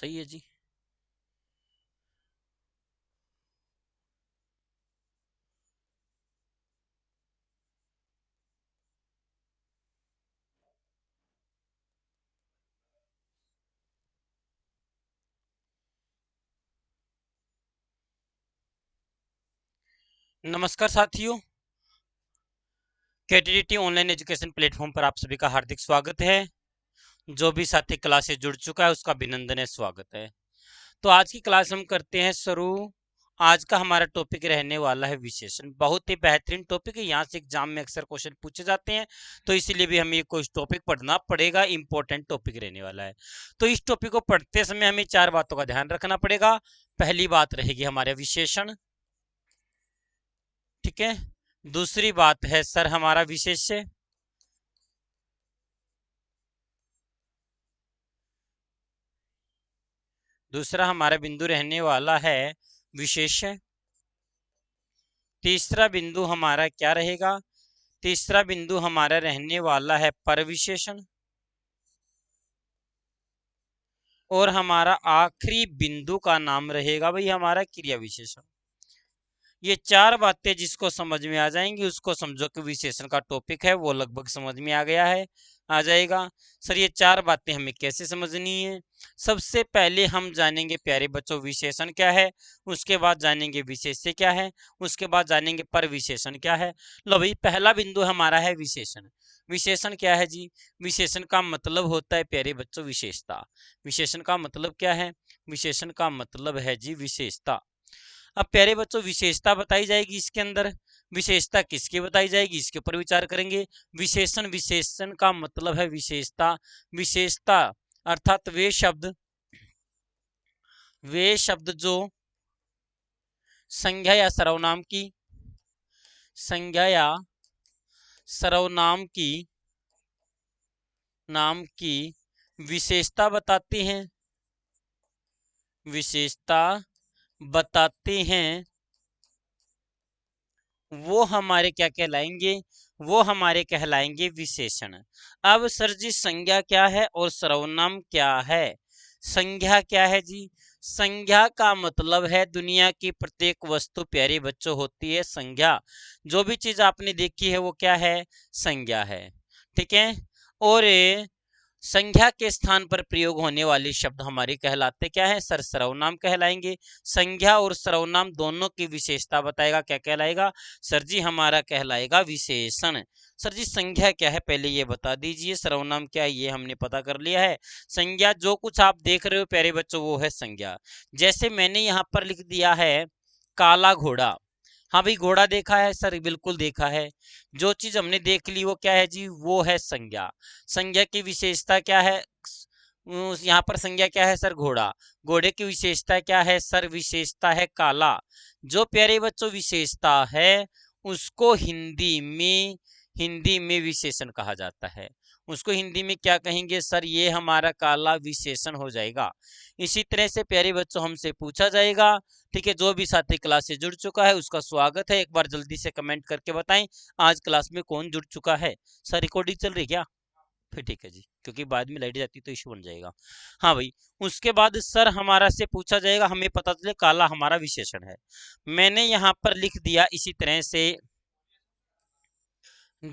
सही है जी। नमस्कार साथियों, केटीडीटी ऑनलाइन एजुकेशन प्लेटफॉर्म पर आप सभी का हार्दिक स्वागत है। जो भी साथी क्लास से जुड़ चुका है उसका अभिनंदन है, स्वागत है। तो आज की क्लास हम करते हैं शुरू। आज का हमारा टॉपिक रहने वाला है विशेषण। बहुत ही बेहतरीन टॉपिक है, यहाँ से एग्जाम में अक्सर क्वेश्चन पूछे जाते हैं, तो इसीलिए भी हमें कोई टॉपिक पढ़ना पड़ेगा, इंपॉर्टेंट टॉपिक रहने वाला है। तो इस टॉपिक को पढ़ते समय हमें 4 बातों का ध्यान रखना पड़ेगा। पहली बात रहेगी हमारे विशेषण, ठीक है। दूसरी बात है सर हमारा विशेष्य। दूसरा हमारा बिंदु रहने वाला है विशेष्य। तीसरा बिंदु हमारा क्या रहेगा? तीसरा बिंदु हमारा रहने वाला है परविशेषण। और हमारा आखिरी बिंदु का नाम रहेगा भाई हमारा क्रिया विशेषण। ये 4 बातें जिसको समझ में आ जाएंगी उसको समझो कि विशेषण का टॉपिक है वो लगभग समझ में आ गया है, आ जाएगा। सर ये 4 बातें हमें कैसे समझनी है? सबसे पहले हम जानेंगे प्यारे बच्चों विशेषण क्या है, उसके बाद जानेंगे विशेष्य क्या है, उसके बाद जानेंगे परविशेषण क्या है। लो भाई, पहला बिंदु हमारा है विशेषण। विशेषण क्या है जी? विशेषण का मतलब होता है प्यारे बच्चों विशेषता। विशेषण का मतलब क्या है? विशेषण का मतलब है जी विशेषता। अब प्यारे बच्चों विशेषता बताई जाएगी इसके अंदर। विशेषता किसकी बताई जाएगी इसके ऊपर विचार करेंगे। विशेषण, विशेषण का मतलब है विशेषता। विशेषता अर्थात वे शब्द जो संज्ञा या सर्वनाम की संज्ञा या सर्वनाम की नाम की विशेषता बताते हैं, विशेषता बताते हैं, वो हमारे क्या कहलाएंगे? वो हमारे कहलाएंगे विशेषण। अब सर जी संज्ञा क्या है और सर्वनाम क्या है? संज्ञा क्या है जी? संज्ञा का मतलब है दुनिया की प्रत्येक वस्तु प्यारे बच्चों होती है संज्ञा। जो भी चीज आपने देखी है वो क्या है? संज्ञा है, ठीक है। और संज्ञा के स्थान पर प्रयोग होने वाले शब्द हमारे कहलाते क्या है? सर सर्वनाम कहलाएंगे। संज्ञा और सर्वनाम दोनों की विशेषता बताएगा, क्या कहलाएगा? सर जी हमारा कहलाएगा विशेषण। सर जी संज्ञा क्या है पहले ये बता दीजिए, सर्वनाम क्या है ये हमने पता कर लिया है। संज्ञा जो कुछ आप देख रहे हो प्यारे बच्चों वो है संज्ञा। जैसे मैंने यहाँ पर लिख दिया है काला घोड़ा। हाँ भाई, घोड़ा देखा है सर? बिल्कुल देखा है। जो चीज हमने देख ली वो क्या है जी? वो है संज्ञा। संज्ञा की विशेषता क्या है? यहाँ पर संज्ञा क्या है सर? घोड़ा। घोड़े की विशेषता क्या है सर? विशेषता है काला। जो प्यारे बच्चों विशेषता है उसको हिंदी में विशेषण कहा जाता है। उसको हिंदी में क्या कहेंगे सर? ये हमारा काला विशेषण हो जाएगा। इसी तरह से प्यारे बच्चों हमसे पूछा जाएगा, ठीक है। जो भी साथी क्लास से जुड़ चुका है उसका स्वागत है। एक बार जल्दी से कमेंट करके बताएं आज क्लास में कौन जुड़ चुका है। सर रिकॉर्डिंग चल रही है क्या? फिर ठीक है जी, क्योंकि बाद में लाइट जाती तो इशू बन जाएगा। हाँ भाई, उसके बाद सर हमारा से पूछा जाएगा, हमें पता चले काला हमारा विशेषण है। मैंने यहाँ पर लिख दिया इसी तरह से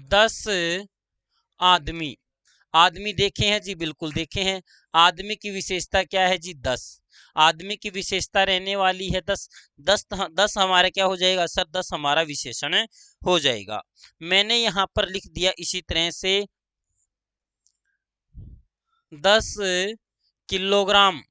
10 आदमी। आदमी देखे हैं जी? बिल्कुल देखे हैं। आदमी की विशेषता क्या है जी? 10। आदमी की विशेषता रहने वाली है 10। 10 हमारा क्या हो जाएगा सर? 10 हमारा विशेषण हो जाएगा। मैंने यहाँ पर लिख दिया इसी तरह से 10 किलोग्राम।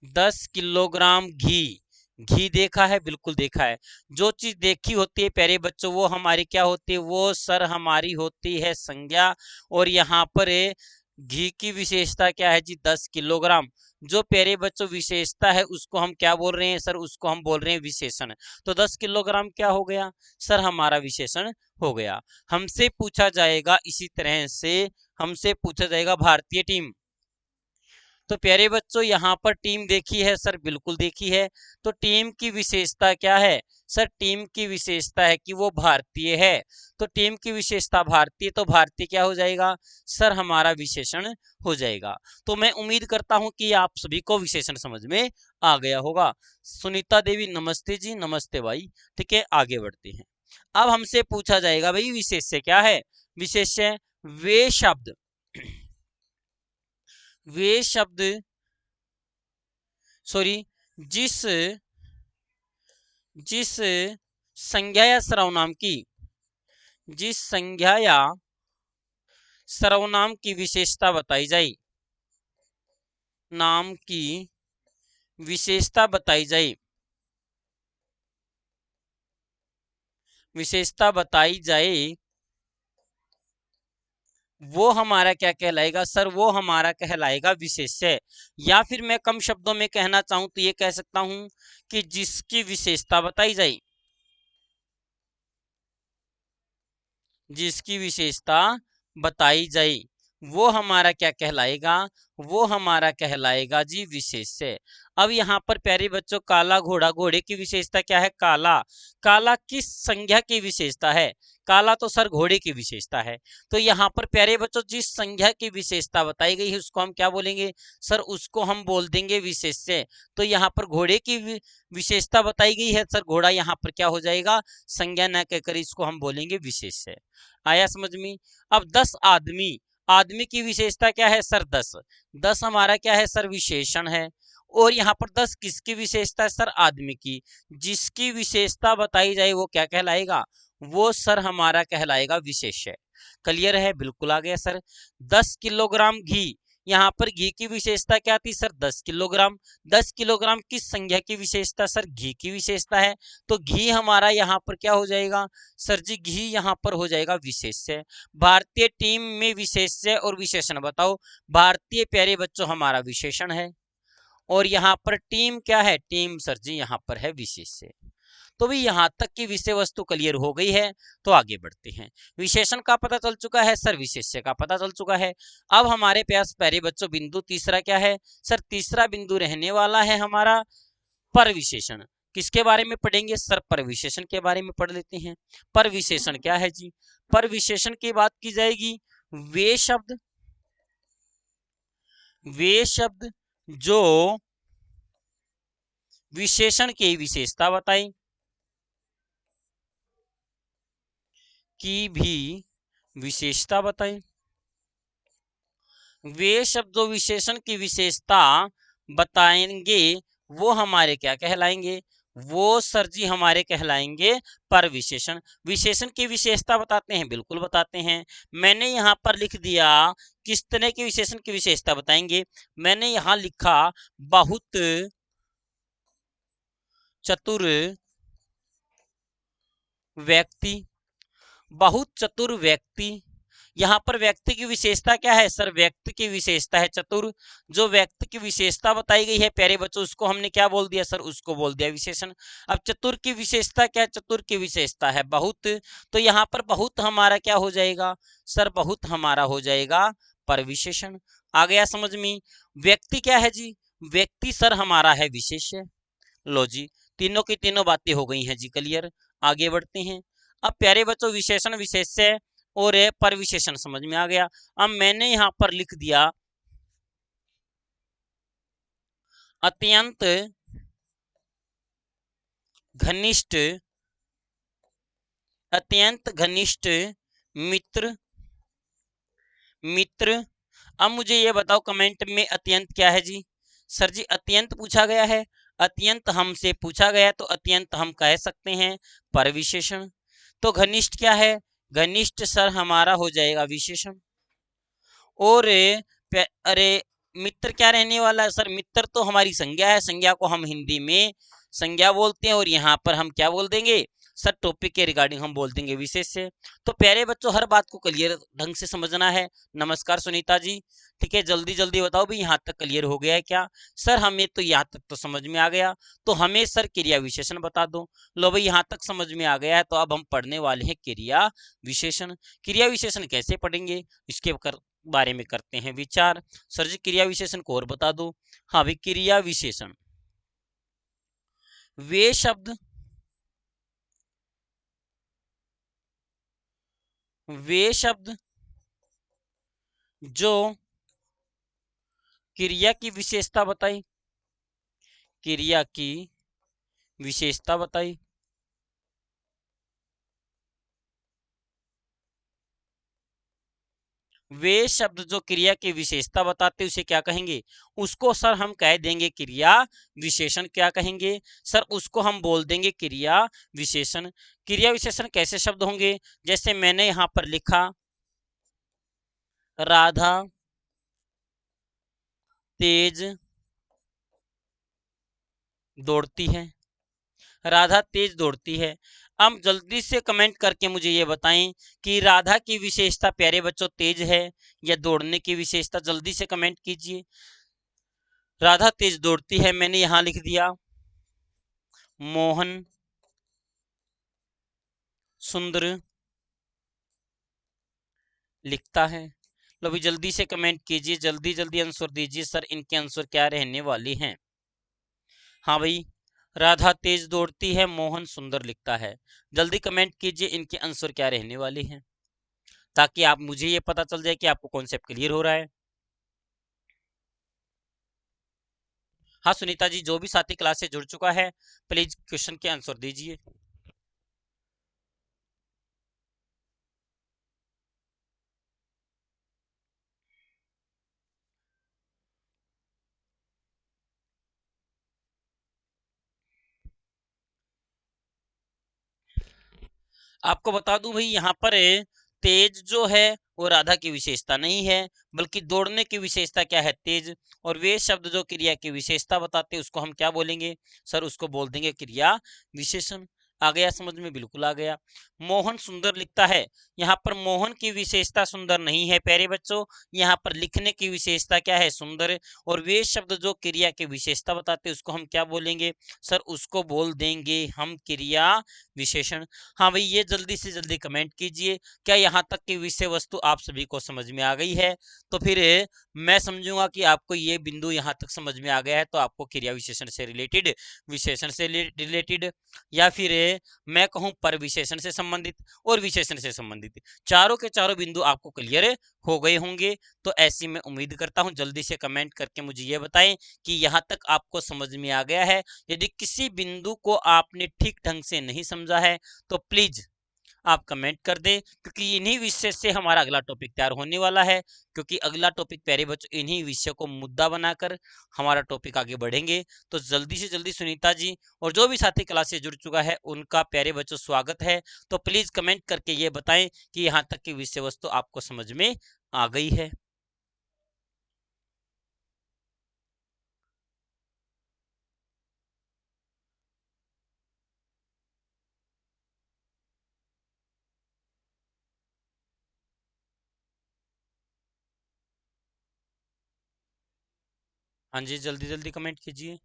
10 किलोग्राम घी। घी देखा है? बिल्कुल देखा है। जो चीज देखी होती है प्यारे बच्चों वो हमारी क्या होती है? वो सर हमारी होती है संज्ञा। और यहाँ पर घी की विशेषता क्या है जी? 10 किलोग्राम। जो प्यारे बच्चों विशेषता है उसको हम क्या बोल रहे हैं सर? उसको हम बोल रहे हैं विशेषण। तो 10 किलोग्राम क्या हो गया सर? हमारा विशेषण हो गया। हमसे पूछा जाएगा इसी तरह से, हमसे पूछा जाएगा भारतीय टीम। तो प्यारे बच्चों यहाँ पर टीम देखी है सर? बिल्कुल देखी है। तो टीम की विशेषता क्या है? सर टीम की विशेषता है कि वो भारतीय है, तो टीम की विशेषता भारतीय, तो भारतीय क्या हो जाएगा सर हमारा विशेषण हो जाएगा। तो मैं उम्मीद करता हूं कि आप सभी को विशेषण समझ में आ गया होगा। सुनीता देवी नमस्ते जी, नमस्ते भाई। ठीक है, आगे बढ़ते हैं। अब हमसे पूछा जाएगा भाई विशेष्य क्या है। विशेष्य वे शब्द वे शब्द सॉरी जिस जिस संज्ञा या सर्वनाम की जिस संज्ञा या सर्वनाम की विशेषता बताई जाए, नाम की विशेषता बताई जाए, विशेषता बताई जाए, वो हमारा क्या कहलाएगा सर, वो हमारा कहलाएगा विशेष्य। या फिर मैं कम शब्दों में कहना चाहूं तो ये कह सकता हूं कि जिसकी विशेषता बताई जाए, जिसकी विशेषता बताई जाए वो हमारा क्या कहलाएगा, वो हमारा कहलाएगा जी विशेष्य। अब यहाँ पर प्यारे बच्चों काला घोड़ा, घोड़े की विशेषता क्या है काला, काला किस संज्ञा की विशेषता है, काला तो सर घोड़े की विशेषता है। तो यहाँ पर प्यारे बच्चों जिस संज्ञा की विशेषता बताई गई है उसको हम क्या बोलेंगे सर, उसको हम बोल देंगे विशेष्य। तो यहाँ पर घोड़े की विशेषता बताई गई है सर, घोड़ा यहाँ पर क्या हो जाएगा संज्ञा न कहकर इसको हम बोलेंगे विशेष्य। आया समझ में। अब 10 आदमी, आदमी की विशेषता क्या है सर 10, 10 हमारा क्या है सर विशेषण है। और यहाँ पर 10 किसकी विशेषता है सर आदमी की, जिसकी विशेषता बताई जाए वो क्या कहलाएगा, वो सर हमारा कहलाएगा विशेष्य। क्लियर है, बिल्कुल आ गया सर। 10 किलोग्राम घी, यहाँ पर घी की विशेषता क्या थी सर 10 किलोग्राम, 10 किलोग्राम किस संज्ञा की विशेषता सर घी की विशेषता है, तो घी हमारा यहाँ पर क्या हो जाएगा सर जी, घी यहाँ पर हो जाएगा विशेष्य। भारतीय टीम में विशेष्य और विशेषण बताओ, भारतीय प्यारे बच्चों हमारा विशेषण है, और यहाँ पर टीम क्या है, टीम सर जी यहाँ पर है विशेष्य। तो भी यहाँ तक की विषय वस्तु क्लियर हो गई है, तो आगे बढ़ते हैं। विशेषण का पता चल चुका है सर, विशेष्य का पता चल चुका है। अब हमारे पास प्यारे बच्चों बिंदु तीसरा क्या है सर, तीसरा बिंदु रहने वाला है हमारा पर विशेषण। किसके बारे में पढ़ेंगे सर, पर विशेषण के बारे में पढ़ लेते हैं। पर विशेषण क्या है जी, पर विशेषण की बात की जाएगी वे शब्द, वे शब्द जो विशेषण की विशेषता बताएं, की भी विशेषता बताएं, वे शब्द जो विशेषण की विशेषता बताएंगे वो हमारे क्या कहलाएंगे, वो सर जी हमारे कहलाएंगे पर विशेषण। विशेषण की विशेषता बताते हैं, बिल्कुल बताते हैं। मैंने यहाँ पर लिख दिया किस तरह की विशेषण की विशेषता बताएंगे, मैंने यहाँ लिखा बहुत चतुर व्यक्ति, बहुत चतुर व्यक्ति। यहाँ पर व्यक्ति की विशेषता क्या है सर, व्यक्ति की विशेषता है चतुर। जो व्यक्ति की विशेषता बताई गई है प्यारे बच्चों उसको हमने क्या बोल दिया सर, उसको बोल दिया विशेषण। अब चतुर की विशेषता क्या, चतुर की विशेषता है बहुत, तो यहाँ पर बहुत हमारा क्या हो जाएगा सर, बहुत हमारा हो जाएगा पर विशेषण। आ गया समझ में। व्यक्ति क्या है जी, व्यक्ति सर हमारा है विशेष्य। लो जी, तीनों की तीनों बातें हो गई हैं जी क्लियर। आगे बढ़ते हैं। अब प्यारे बच्चों विशेषण विशेष्य और पर विशेषण समझ में आ गया। अब मैंने यहां पर लिख दिया अत्यंत घनिष्ठ, अत्यंत घनिष्ठ मित्र, मित्र। अब मुझे ये बताओ कमेंट में अत्यंत क्या है जी, सर जी अत्यंत पूछा गया है, अत्यंत हमसे पूछा गया तो अत्यंत हम कह सकते हैं पर विशेषण। तो घनिष्ठ क्या है, घनिष्ठ सर हमारा हो जाएगा विशेषण। और अरे मित्र क्या रहने वाला है सर, मित्र तो हमारी संज्ञा है, संज्ञा को हम हिंदी में संज्ञा बोलते हैं, और यहाँ पर हम क्या बोल देंगे सर, टॉपिक के रिगार्डिंग हम बोल देंगे विशेष्य। तो प्यारे बच्चों हर बात को क्लियर ढंग से समझना है। नमस्कार सुनीता जी, ठीक है जल्दी जल्दी बताओ भी यहाँ तक क्लियर हो गया है क्या सर, हमें तो यहाँ तक तो समझ में आ गया, तो हमें सर क्रिया विशेषण बता दो। लो भाई यहाँ तक समझ में आ गया है, तो अब हम पढ़ने वाले हैं क्रिया विशेषण। क्रिया विशेषण कैसे पढ़ेंगे इसके बारे में करते हैं विचार। सर जी क्रिया विशेषण को और बता दो। हाँ भाई, क्रिया विशेषण वे शब्द वे शब्द जो क्रिया की विशेषता बताई, क्रिया की विशेषता बताई, वे शब्द जो क्रिया की विशेषता बताते उसे क्या कहेंगे? उसको सर हम कह देंगे क्रिया विशेषण। क्या कहेंगे सर? उसको हम बोल देंगे क्रिया विशेषण। क्रिया विशेषण कैसे शब्द होंगे? जैसे मैंने यहां पर लिखा, राधा तेज दौड़ती है, राधा तेज दौड़ती है। अब जल्दी से कमेंट करके मुझे ये बताएं कि राधा की विशेषता प्यारे बच्चों तेज है या दौड़ने की विशेषता? जल्दी से कमेंट कीजिए। राधा तेज दौड़ती है, मैंने यहां लिख दिया। मोहन सुंदर लिखता है। लो भी जल्दी से कमेंट कीजिए, जल्दी जल्दी आंसर दीजिए सर, इनके आंसर क्या रहने वाले हैं? हाँ भाई, राधा तेज दौड़ती है, मोहन सुंदर लिखता है। जल्दी कमेंट कीजिए इनके आंसर क्या रहने वाले हैं, ताकि आप मुझे ये पता चल जाए कि आपको कॉन्सेप्ट क्लियर हो रहा है। हाँ सुनीता जी, जो भी साथी क्लास से जुड़ चुका है प्लीज क्वेश्चन के आंसर दीजिए। आपको बता दूं भाई, यहाँ पर तेज जो है वो राधा की विशेषता नहीं है, बल्कि दौड़ने की विशेषता क्या है? तेज। और वे शब्द जो क्रिया की विशेषता बताते हैं उसको हम क्या बोलेंगे सर? उसको बोल देंगे क्रिया विशेषण। आ गया समझ में? बिल्कुल आ गया। मोहन सुंदर लिखता है, यहाँ पर मोहन की विशेषता सुंदर नहीं है प्यारे बच्चों, यहाँ पर लिखने की विशेषता क्या है? सुंदर। और वे शब्द जो क्रिया की विशेषता बताते हैं उसको हम क्या बोलेंगे सर? उसको बोल देंगे हम क्रिया विशेषण। हाँ भाई, ये जल्दी से जल्दी कमेंट कीजिए। क्या यहाँ तक की विषय वस्तु आप सभी को समझ में आ गई है? तो फिर मैं समझूंगा कि आपको ये बिंदु यहाँ तक समझ में आ गया है, तो आपको क्रिया विशेषण से रिलेटेड, विशेषण से रिलेटेड, या फिर मैं कहूँ पर विशेषण से संबंधित और विशेषण से संबंधित, चारों के चारों बिंदु आपको क्लियर हो गए होंगे। तो ऐसी मैं उम्मीद करता हूँ, जल्दी से कमेंट करके मुझे ये बताएं कि यहाँ तक आपको समझ में आ गया है। यदि किसी बिंदु को आपने ठीक ढंग से नहीं समझा है तो प्लीज आप कमेंट कर दें, क्योंकि इन्हीं विषय से हमारा अगला टॉपिक तैयार होने वाला है। क्योंकि अगला टॉपिक प्यारे बच्चों इन्हीं विषय को मुद्दा बनाकर हमारा टॉपिक आगे बढ़ेंगे। तो जल्दी से जल्दी सुनीता जी और जो भी साथी क्लास से जुड़ चुका है उनका प्यारे बच्चों स्वागत है। तो प्लीज कमेंट करके ये बताएं कि यहाँ तक की विषय वस्तु आपको समझ में आ गई है। हाँ जी, जल्दी जल्दी कमेंट कीजिए।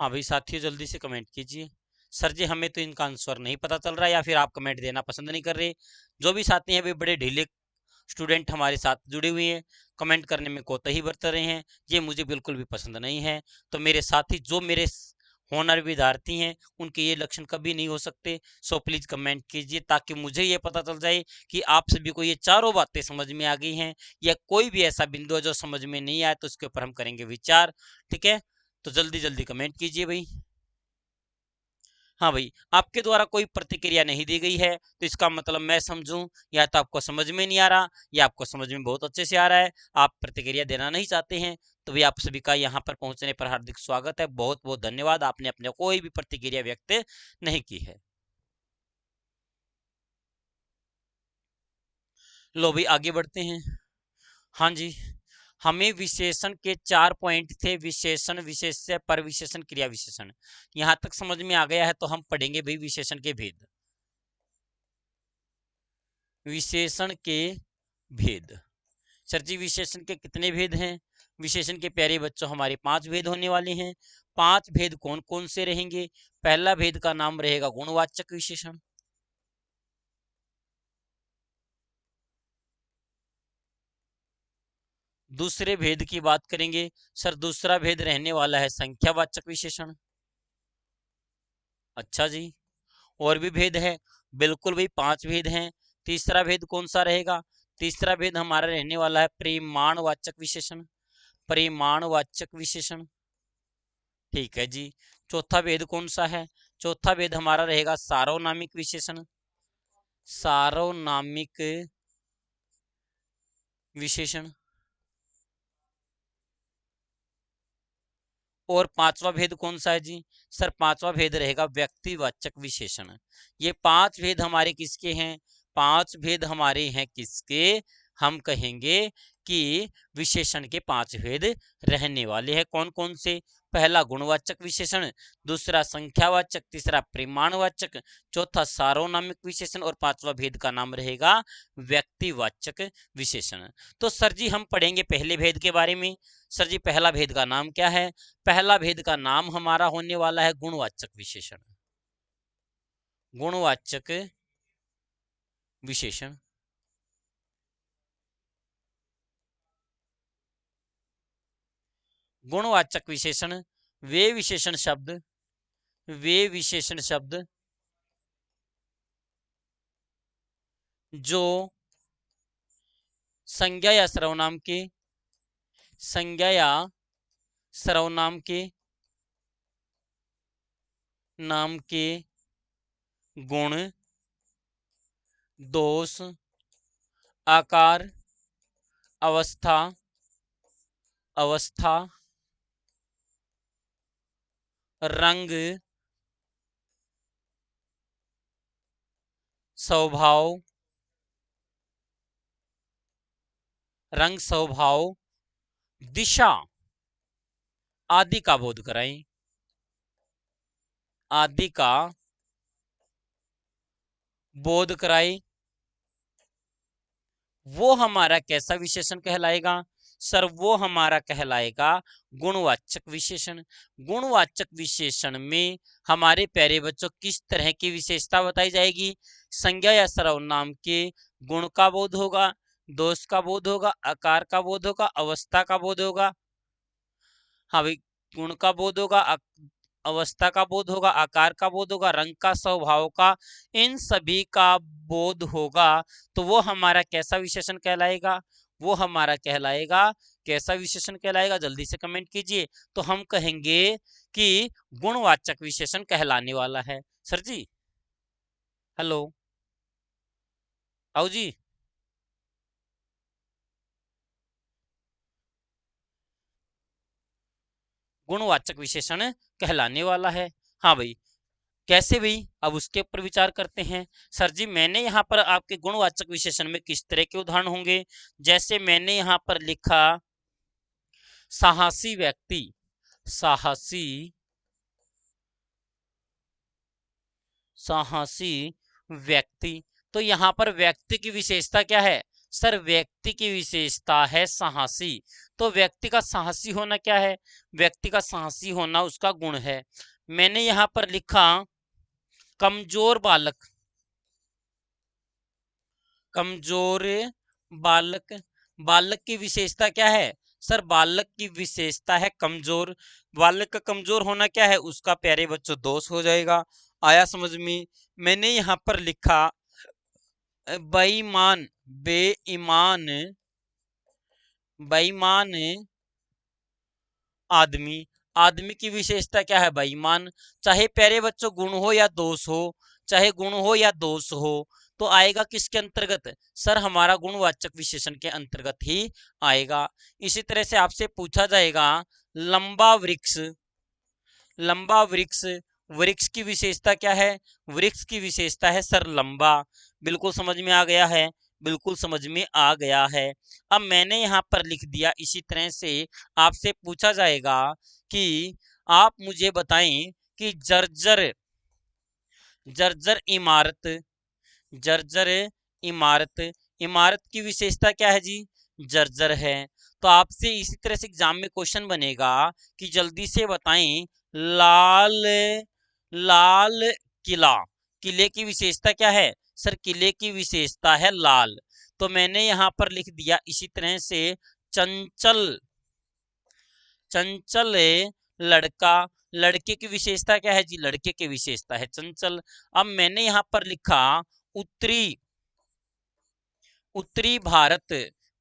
हाँ भाई साथियों, जल्दी से कमेंट कीजिए। सर जी, हमें तो इनका आंसर नहीं पता चल रहा है, या फिर आप कमेंट देना पसंद नहीं कर रहे। जो भी साथी हैं वे बड़े ढीले स्टूडेंट हमारे साथ जुड़े हुए हैं, कमेंट करने में कोताही बरत रहे हैं, ये मुझे बिल्कुल भी पसंद नहीं है। तो मेरे साथी जो मेरे होनहार विद्यार्थी हैं उनके ये लक्षण कभी नहीं हो सकते। सो प्लीज कमेंट कीजिए, ताकि मुझे ये पता चल जाए कि आप सभी को ये चारों बातें समझ में आ गई हैं, या कोई भी ऐसा बिंदु है जो समझ में नहीं आया तो उसके ऊपर हम करेंगे विचार। ठीक है, तो जल्दी जल्दी कमेंट कीजिए भाई। हाँ भाई, आपके द्वारा कोई प्रतिक्रिया नहीं दी गई है तो इसका मतलब मैं समझूं या तो आपको समझ में नहीं आ रहा या आपको समझ में बहुत अच्छे से आ रहा है, आप प्रतिक्रिया देना नहीं चाहते हैं। तो भाई आप सभी का यहाँ पर पहुंचने पर हार्दिक स्वागत है, बहुत बहुत धन्यवाद, आपने अपने कोई भी प्रतिक्रिया व्यक्त नहीं की है। लो भाई आगे बढ़ते हैं। हाँ जी, हमें विशेषण के 4 पॉइंट थे, विशेषण, विशेष्य, परविशेषण, क्रिया विशेषण। यहाँ तक समझ में आ गया है तो हम पढ़ेंगे भाई विशेषण के भेद। विशेषण के भेद। सर जी, विशेषण के कितने भेद हैं? विशेषण के प्यारे बच्चों हमारे 5 भेद होने वाले हैं। 5 भेद कौन कौन से रहेंगे? पहला भेद का नाम रहेगा गुणवाचक विशेषण। दूसरे भेद की बात करेंगे सर, दूसरा भेद रहने वाला है संख्यावाचक विशेषण। अच्छा जी। और भी भेद है? बिल्कुल भाई, 5 भेद हैं। तीसरा भेद कौन सा रहेगा? तीसरा भेद हमारा रहने वाला है परिमाणवाचक विशेषण। परिमाणवाचक विशेषण, ठीक है जी। चौथा भेद कौन सा है? चौथा भेद हमारा रहेगा सार्वनामिक विशेषण। सार्वनामिक विशेषण। और पांचवा भेद कौन सा है जी? सर पांचवा भेद रहेगा व्यक्तिवाचक विशेषण। ये 5 भेद हमारे किसके हैं? 5 भेद हमारे हैं किसके? हम कहेंगे कि विशेषण के 5 भेद रहने वाले हैं। कौन कौन से? पहला गुणवाचक विशेषण, दूसरा संख्यावाचक, तीसरा परिमाणवाचक, चौथा सार्वनामिक विशेषण और पांचवा भेद का नाम रहेगा व्यक्तिवाचक विशेषण। तो सर जी हम पढ़ेंगे पहले भेद के बारे में। सर जी पहला भेद का नाम क्या है? पहला भेद का नाम हमारा होने वाला है गुणवाचक विशेषण। गुणवाचक विशेषण। गुणवाचक विशेषण वे विशेषण शब्द, वे विशेषण शब्द जो संज्ञा या सर्वनाम के, संज्ञा या सर्वनाम के नाम के गुण, दोष, आकार, अवस्था, अवस्था, रंग, स्वभाव, रंग, स्वभाव, दिशा आदि का बोध कराएं। आदि का बोध कराए, वो हमारा कैसा विशेषण कहलाएगा? सर वो हमारा कहलाएगा गुणवाचक विशेषण। गुणवाचक विशेषण में हमारे प्यारे बच्चों किस तरह की विशेषता बताई जाएगी? संज्ञा या सर्वनाम के गुण का बोध होगा, दोष का बोध होगा, आकार का बोध होगा, अवस्था का बोध होगा। हाँ भाई, गुण का बोध होगा, अवस्था का बोध होगा, आकार का बोध होगा, रंग का, स्वभाव का, इन सभी का बोध होगा। तो वो हमारा कैसा विशेषण कहलाएगा? वो हमारा कहलाएगा, कैसा विशेषण कहलाएगा? जल्दी से कमेंट कीजिए। तो हम कहेंगे कि गुणवाचक विशेषण कहलाने वाला है। सर जी हेलो, आओ जी। गुणवाचक विशेषण कहलाने वाला है। हाँ भाई, कैसे भाई? अब उसके ऊपर विचार करते हैं। सर जी मैंने यहाँ पर आपके गुणवाचक विशेषण में किस तरह के उदाहरण होंगे? जैसे मैंने यहाँ पर लिखा साहसी व्यक्ति, साहसी, साहसी व्यक्ति। तो यहाँ पर व्यक्ति की विशेषता क्या है? सर व्यक्ति की विशेषता है साहसी। तो व्यक्ति का साहसी होना क्या है? व्यक्ति का साहसी होना उसका गुण है। मैंने यहाँ पर लिखा कमजोर बालक, कमजोर बालक। बालक की विशेषता क्या है? सर बालक की विशेषता है कमजोर। बालक का कमजोर होना क्या है? उसका प्यारे बच्चों दोष हो जाएगा। आया समझ में? मैंने यहाँ पर लिखा बेईमान, बेईमान, बेईमान आदमी। आदमी की विशेषता क्या है? बेईमान। चाहे प्यारे बच्चों गुण हो या दोष हो, चाहे गुण हो या दोष हो, तो आएगा किसके अंतर्गत? सर हमारा गुणवाचक विशेषण के अंतर्गत ही आएगा। इसी तरह से आपसे पूछा जाएगा लंबा वृक्ष, लंबा वृक्ष। वृक्ष की विशेषता क्या है? वृक्ष की विशेषता है सर लंबा। बिल्कुल समझ में आ गया है? बिल्कुल समझ में आ गया है। अब मैंने यहाँ पर लिख दिया। इसी तरह से आपसे पूछा जाएगा कि आप मुझे बताएं कि जर्जर, जर्जर इमारत, जर्जर इमारत, इमारत की विशेषता क्या है जी? जर्जर है। तो आपसे इसी तरह से एग्जाम में क्वेश्चन बनेगा कि जल्दी से बताएं लाल, लाल किला, किले की विशेषता क्या है? सर किले की विशेषता है लाल। तो मैंने यहां पर लिख दिया इसी तरह से चंचल, चंचल लड़का। लड़के की विशेषता क्या है जी, लड़के की विशेषता है चंचल। अब मैंने यहां पर लिखा उत्तरी, उत्तरी भारत,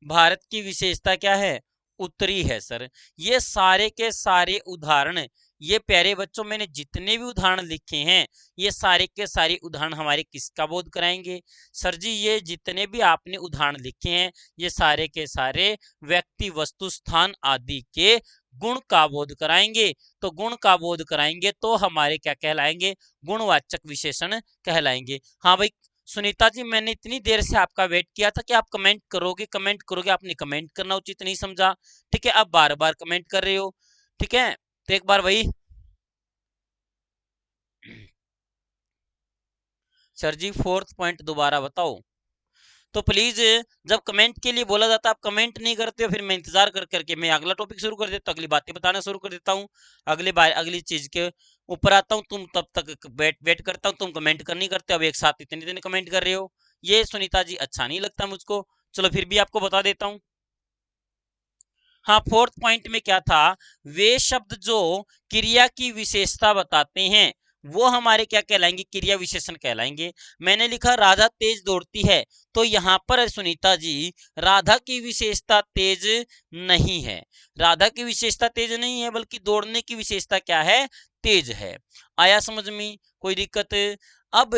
भारत की विशेषता क्या है, उत्तरी है सर। ये सारे के सारे उदाहरण, ये प्यारे बच्चों मैंने जितने भी उदाहरण लिखे हैं, ये सारे के सारे उदाहरण हमारे किसका बोध कराएंगे सर जी, ये जितने भी आपने उदाहरण लिखे हैं ये सारे के सारे व्यक्ति वस्तु स्थान आदि के गुण का बोध कराएंगे। तो गुण का बोध कराएंगे तो हमारे क्या कहलाएंगे, गुणवाचक विशेषण कहलाएंगे। हाँ भाई सुनीता जी, मैंने इतनी देर से आपका वेट किया था कि आप कमेंट करोगे कमेंट करोगे, आपने कमेंट करना उचित नहीं समझा, ठीक है, अब बार बार कमेंट कर रहे हो, ठीक है, तो एक बार वही सर जी फोर्थ पॉइंट दोबारा बताओ। तो प्लीज जब कमेंट के लिए बोला जाता है आप कमेंट नहीं करते हो, फिर मैं इंतजार कर करके मैं अगला टॉपिक शुरू कर देता हूँ, अगली बातें बताना शुरू कर देता हूँ, अगली बार अगली चीज के ऊपर आता हूँ, तुम तब तक वेट वेट करता हूँ, तुम कमेंट कर नहीं करते, अब एक साथ इतने इतने कमेंट कर रहे हो, ये सुनीता जी अच्छा नहीं लगता मुझको। चलो फिर भी आपको बता देता हूँ। हाँ फोर्थ पॉइंट में क्या था, वे शब्द जो क्रिया की विशेषता बताते हैं वो हमारे क्या कहलाएंगे, क्रिया विशेषण कहलाएंगे। मैंने लिखा राधा तेज दौड़ती है, तो यहाँ पर सुनीता जी राधा की विशेषता तेज नहीं है, राधा की विशेषता तेज नहीं है, बल्कि दौड़ने की विशेषता क्या है, तेज है। आया समझ में कोई दिक्कत। अब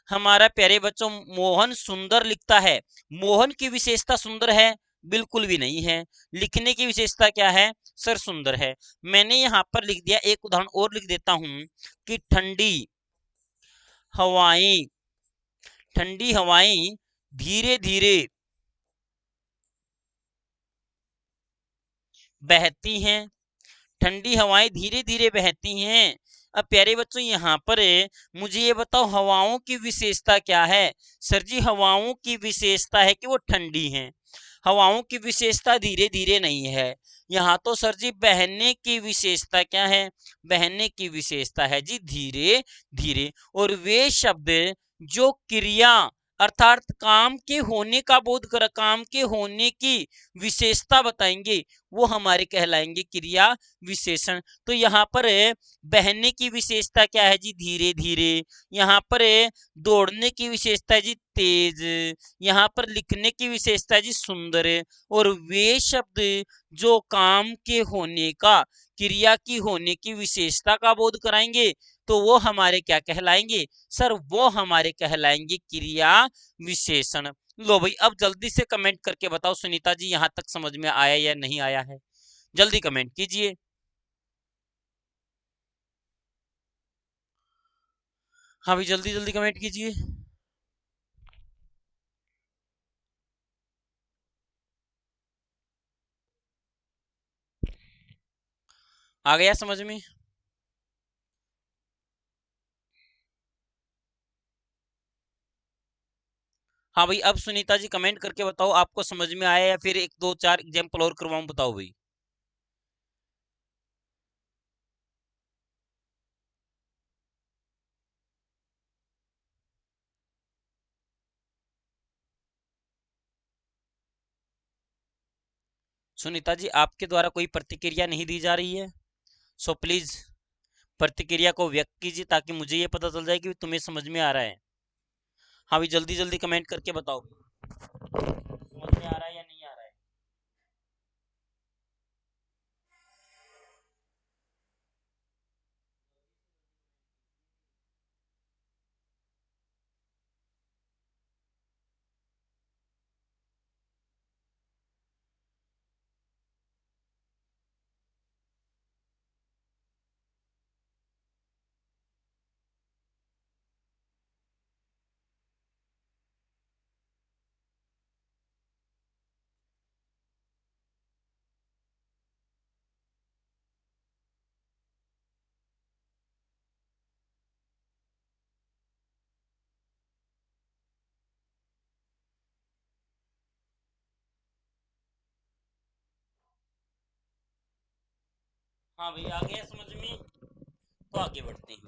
हमारा प्यारे बच्चों मोहन सुंदर लिखता है, मोहन की विशेषता सुंदर है, बिल्कुल भी नहीं है। लिखने की विशेषता क्या है सर, सुंदर है। मैंने यहां पर लिख दिया, एक उदाहरण और लिख देता हूं कि हवाएं ठंडी हवाएं धीरे धीरे बहती हैं, ठंडी हवाएं धीरे धीरे बहती हैं। अब प्यारे बच्चों यहाँ पर मुझे ये बताओ हवाओं की विशेषता क्या है सर जी, हवाओं की विशेषता है कि वो ठंडी हैं, हवाओं की विशेषता धीरे धीरे नहीं है। यहाँ तो सर जी बहने की विशेषता क्या है, बहने की विशेषता है जी धीरे धीरे। और वे शब्द जो क्रिया अर्थात काम के होने का बोध कर, काम के होने की विशेषता बताएंगे वो हमारे कहलाएंगे क्रिया विशेषण। तो यहाँ पर बहने की विशेषता क्या है जी, धीरे धीरे। यहाँ पर दौड़ने की विशेषता है जी तेज। यहाँ पर लिखने की विशेषता है जी सुंदर। और वे शब्द जो काम के होने का, क्रिया की होने की विशेषता का बोध कराएंगे तो वो हमारे क्या कहलाएंगे सर, वो हमारे कहलाएंगे क्रिया विशेषण। लो भाई अब जल्दी से कमेंट करके बताओ सुनीता जी यहां तक समझ में आया या नहीं आया है, जल्दी कमेंट कीजिए। हाँ भाई जल्दी जल्दी कमेंट कीजिए। आ गया समझ में। हाँ भाई अब सुनीता जी कमेंट करके बताओ आपको समझ में आया या फिर एक दो चार एग्जाम्पल और करवाऊं, बताओ भाई। सुनीता जी आपके द्वारा कोई प्रतिक्रिया नहीं दी जा रही है, सो प्लीज प्रतिक्रिया को व्यक्त कीजिए ताकि मुझे ये पता चल जाए कि तुम्हें समझ में आ रहा है। हाँ भाई जल्दी जल्दी कमेंट करके बताओ समझ में आ रहा है या नहीं आ रहा है। हाँ भाई आ गया समझ में, तो आगे बढ़ते हैं।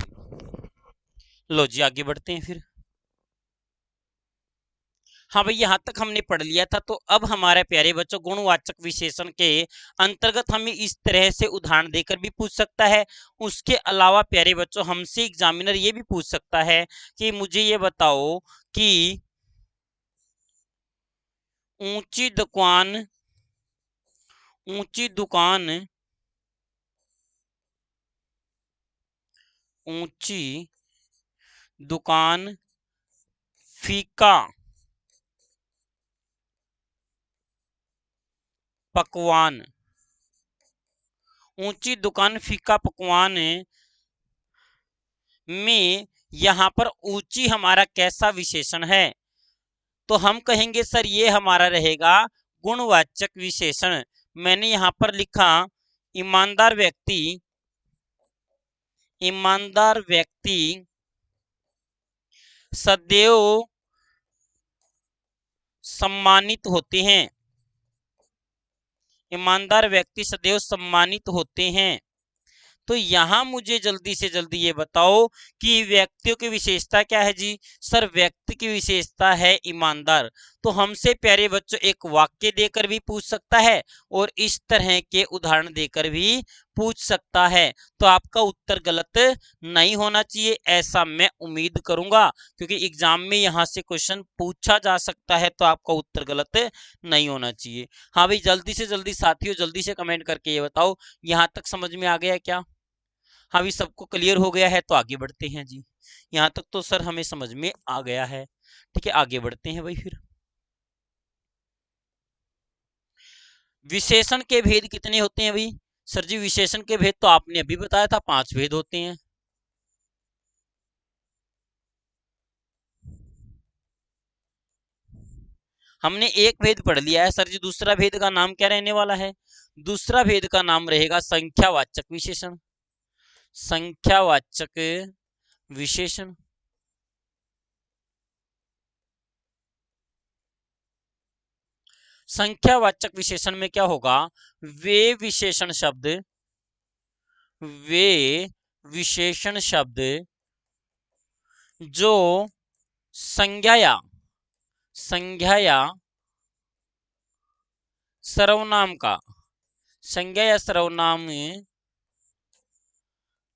लो जी आगे बढ़ते हैं फिर। हाँ भाई, यहाँ तक हमने पढ़ लिया था। तो अब हमारे प्यारे बच्चों, गुणवाचक विशेषण के अंतर्गत हमें इस तरह से उदाहरण देकर भी पूछ सकता है। उसके अलावा प्यारे बच्चों, हमसे एग्जामिनर ये भी पूछ सकता है कि मुझे ये बताओ कि ऊंची दुकान, ऊंची दुकान, ऊंची दुकान फीका पकवान, ऊंची दुकान फीका पकवान में यहाँ पर ऊंची हमारा कैसा विशेषण है? तो हम कहेंगे सर ये हमारा रहेगा गुणवाचक विशेषण। मैंने यहाँ पर लिखा ईमानदार व्यक्ति, ईमानदार व्यक्ति सदैव सम्मानित होते हैं, ईमानदार व्यक्ति सदैव सम्मानित होते हैं। तो यहां मुझे जल्दी से जल्दी ये बताओ कि व्यक्तियों की विशेषता क्या है जी? सर व्यक्ति की विशेषता है ईमानदार। तो हमसे प्यारे बच्चों एक वाक्य देकर भी पूछ सकता है और इस तरह के उदाहरण देकर भी पूछ सकता है। तो आपका उत्तर गलत नहीं होना चाहिए, ऐसा मैं उम्मीद करूंगा, क्योंकि एग्जाम में यहां से क्वेश्चन पूछा जा सकता है। तो आपका उत्तर गलत नहीं होना चाहिए। हाँ भाई, जल्दी से जल्दी साथियों, जल्दी से कमेंट करके ये बताओ यहां तक समझ में आ गया क्या? हाँ भी सबको क्लियर हो गया है तो आगे बढ़ते हैं जी। यहाँ तक तो सर हमें समझ में आ गया है। ठीक है, आगे बढ़ते हैं भाई। फिर विशेषण के भेद कितने होते हैं भाई? सर जी विशेषण के भेद तो आपने अभी बताया था, 5 भेद होते हैं। हमने एक भेद पढ़ लिया है सर जी, दूसरा भेद का नाम क्या रहने वाला है? दूसरा भेद का नाम रहेगा संख्यावाचक विशेषण, संख्यावाचक विशेषण। संख्यावाचक विशेषण में क्या होगा? वे विशेषण शब्द, वे विशेषण शब्द जो संज्ञा या, संज्ञा या सर्वनाम का, संज्ञा या सर्वनाम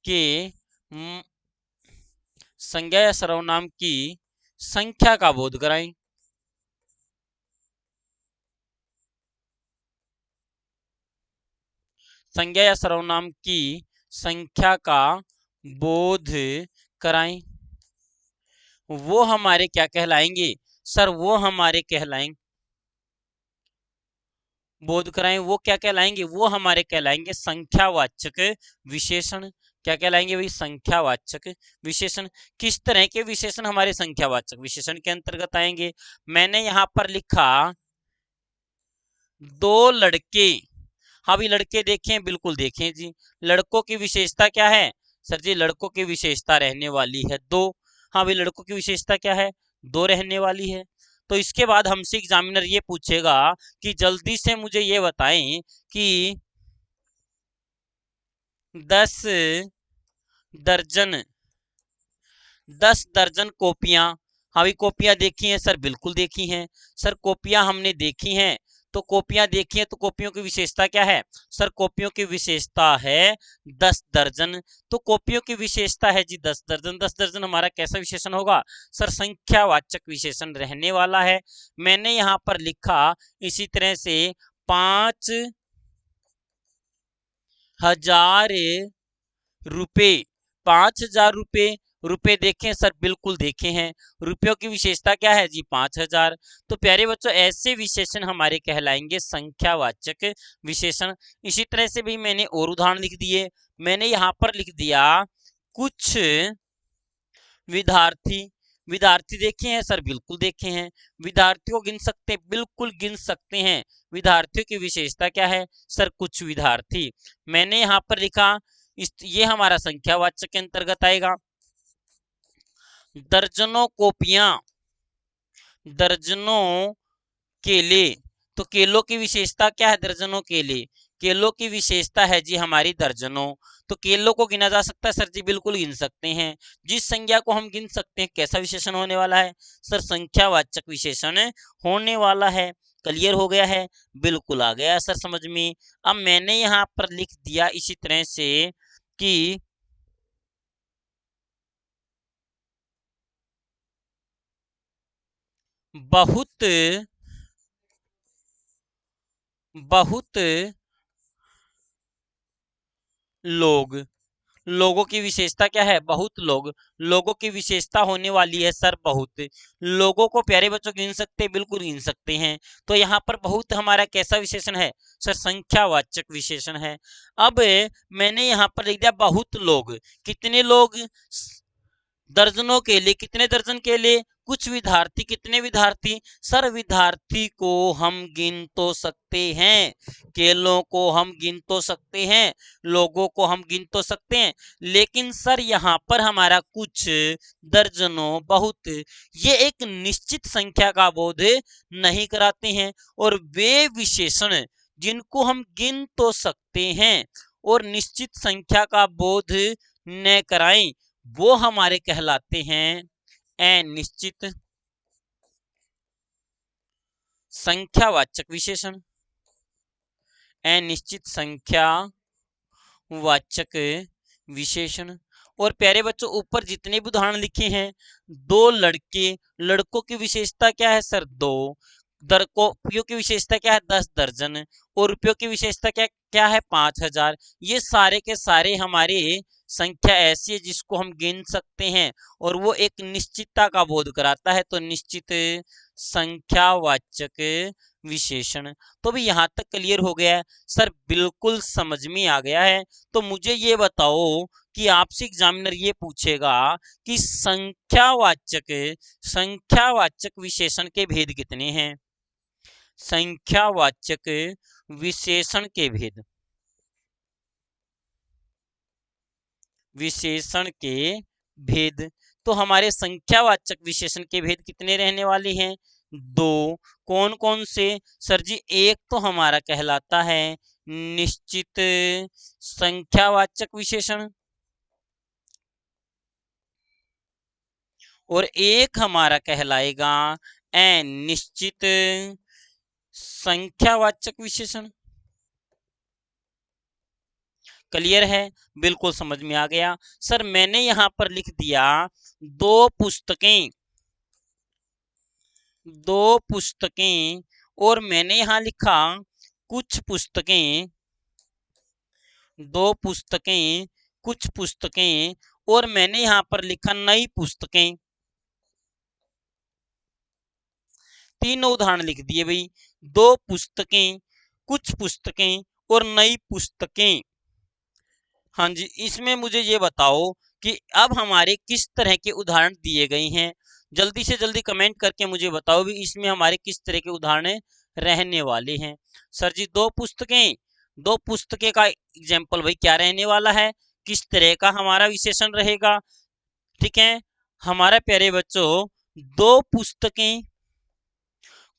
के संज्ञा या सर्वनाम की संख्या का बोध कराएं। संज्ञा या सर्वनाम की संख्या का बोध कराएं। वो हमारे क्या कहलाएंगे? सर वो हमारे कहलाएंगे, बोध कराएं, वो क्या कहलाएंगे? वो हमारे कहलाएंगे संख्यावाचक विशेषण। क्या कहलाएंगे भाई? संख्यावाचक विशेषण। किस तरह के विशेषण हमारे संख्यावाचक विशेषण के अंतर्गत आएंगे? मैंने यहां पर लिखा दो लड़के। हाँ भी लड़के देखें, बिल्कुल देखें जी। लड़कों की विशेषता क्या है? सर जी लड़कों की विशेषता रहने वाली है 2। हाँ भाई लड़कों की विशेषता क्या है? 2 रहने वाली है। तो इसके बाद हमसे एग्जामिनर ये पूछेगा कि जल्दी से मुझे ये बताएं कि 10 दर्जन, 10 दर्जन कॉपियां। हाँ भाई कॉपियां देखी हैं सर? बिल्कुल देखी हैं। सर कॉपियां हमने देखी हैं, तो कॉपियां देखी हैं, तो कॉपियों की विशेषता क्या है? सर कॉपियों की विशेषता है 10 दर्जन। तो कॉपियों की विशेषता है जी 10 दर्जन। 10 दर्जन हमारा कैसा विशेषण होगा? सर संख्यावाचक विशेषण रहने वाला है। मैंने यहां पर लिखा इसी तरह से 5,000 रुपए, 5,000 रुपए। रुपए देखें सर? बिल्कुल देखे हैं। रुपयों की विशेषता क्या है जी? 5,000। तो प्यारे बच्चों ऐसे विशेषण हमारे कहलाएंगे संख्यावाचक विशेषण। इसी तरह से भी मैंने और उदाहरण लिख दिए। मैंने यहां पर लिख दिया कुछ विद्यार्थी। विद्यार्थी देखे हैं सर? बिल्कुल देखे हैं। विद्यार्थियों को गिन सकते हैं? बिल्कुल गिन सकते हैं। विद्यार्थियों की विशेषता क्या है? सर कुछ विद्यार्थी। मैंने यहां पर लिखा ये हमारा संख्यावाचक के अंतर्गत आएगा। दर्जनों कॉपियां, दर्जनों केले। तो केलों की विशेषता क्या है? दर्जनों केले। केलों की विशेषता है जी हमारी दर्जनों। तो केलों को गिना जा सकता है सर जी, बिल्कुल गिन सकते हैं। जिस संज्ञा को हम गिन सकते हैं कैसा विशेषण होने वाला है सर, संख्यावाचक विशेषण होने वाला है। क्लियर हो गया है, बिल्कुल आ गया सर समझ में। अब मैंने यहाँ पर लिख दिया इसी तरह से कि बहुत बहुत लोग, लोगों की विशेषता क्या है, बहुत लोग, लोगों की विशेषता होने वाली है सर बहुत। लोगों को प्यारे बच्चों गिन सकते हैं, बिल्कुल गिन सकते हैं। तो यहाँ पर बहुत हमारा कैसा विशेषण है सर, संख्यावाचक विशेषण है। अब मैंने यहाँ पर लिख दिया बहुत लोग, कितने लोग, दर्जनों के लिए, कितने दर्जन के लिए, कुछ विद्यार्थी, कितने विद्यार्थी सर, विद्यार्थी को हम गिन तो सकते हैं, केलों को हम गिन तो सकते हैं, लोगों को हम गिन तो सकते हैं, लेकिन सर यहाँ पर हमारा कुछ, दर्जनों, बहुत, ये एक निश्चित संख्या का बोध नहीं कराते हैं। और वे विशेषण जिनको हम गिन तो सकते हैं और निश्चित संख्या का बोध न कराएं, वो हमारे कहलाते हैं अनिश्चित संख्यावाचक विशेषण। अनिश्चित संख्या वाचक विशेषण। और प्यारे बच्चों ऊपर जितने भी उदाहरण लिखे हैं, दो लड़के, लड़कों की विशेषता क्या है सर, दो, रुपयों की विशेषता क्या है 10 दर्जन, और रुपयों की विशेषता क्या क्या है 5,000। ये सारे के सारे हमारे संख्या ऐसी है जिसको हम गिन सकते हैं और वो एक निश्चितता का बोध कराता है, तो निश्चित संख्यावाचक विशेषण। तो भी यहाँ तक क्लियर हो गया है सर, बिल्कुल समझ में आ गया है। तो मुझे ये बताओ कि आपसे एग्जामिनर ये पूछेगा कि संख्यावाचक विशेषण के भेद कितने हैं, संख्यावाचक विशेषण के भेद, विशेषण के भेद। तो हमारे संख्यावाचक विशेषण के भेद कितने रहने वाले हैं, दो। कौन कौन से सर जी, एक तो हमारा कहलाता है निश्चित संख्यावाचक विशेषण, और एक हमारा कहलाएगा अनिश्चित संख्यावाचक विशेषण। क्लियर है, बिल्कुल समझ में आ गया सर। मैंने यहां पर लिख दिया दो पुस्तकें, दो पुस्तकें, और मैंने यहां लिखा कुछ पुस्तकें, दो पुस्तकें, कुछ पुस्तकें, और मैंने यहां पर लिखा नई पुस्तकें। तीनों उदाहरण लिख दिए भाई, दो पुस्तकें, कुछ पुस्तकें और नई पुस्तकें। हाँ जी, इसमें मुझे ये बताओ कि अब हमारे किस तरह के उदाहरण दिए गए हैं, जल्दी से जल्दी कमेंट करके मुझे बताओ भी इसमें हमारे किस तरह के उदाहरण रहने वाले हैं। सर जी दो पुस्तकें, दो पुस्तकें का एग्जाम्पल भाई क्या रहने वाला है, किस तरह का हमारा विशेषण रहेगा। ठीक है हमारे प्यारे बच्चों, दो पुस्तकें,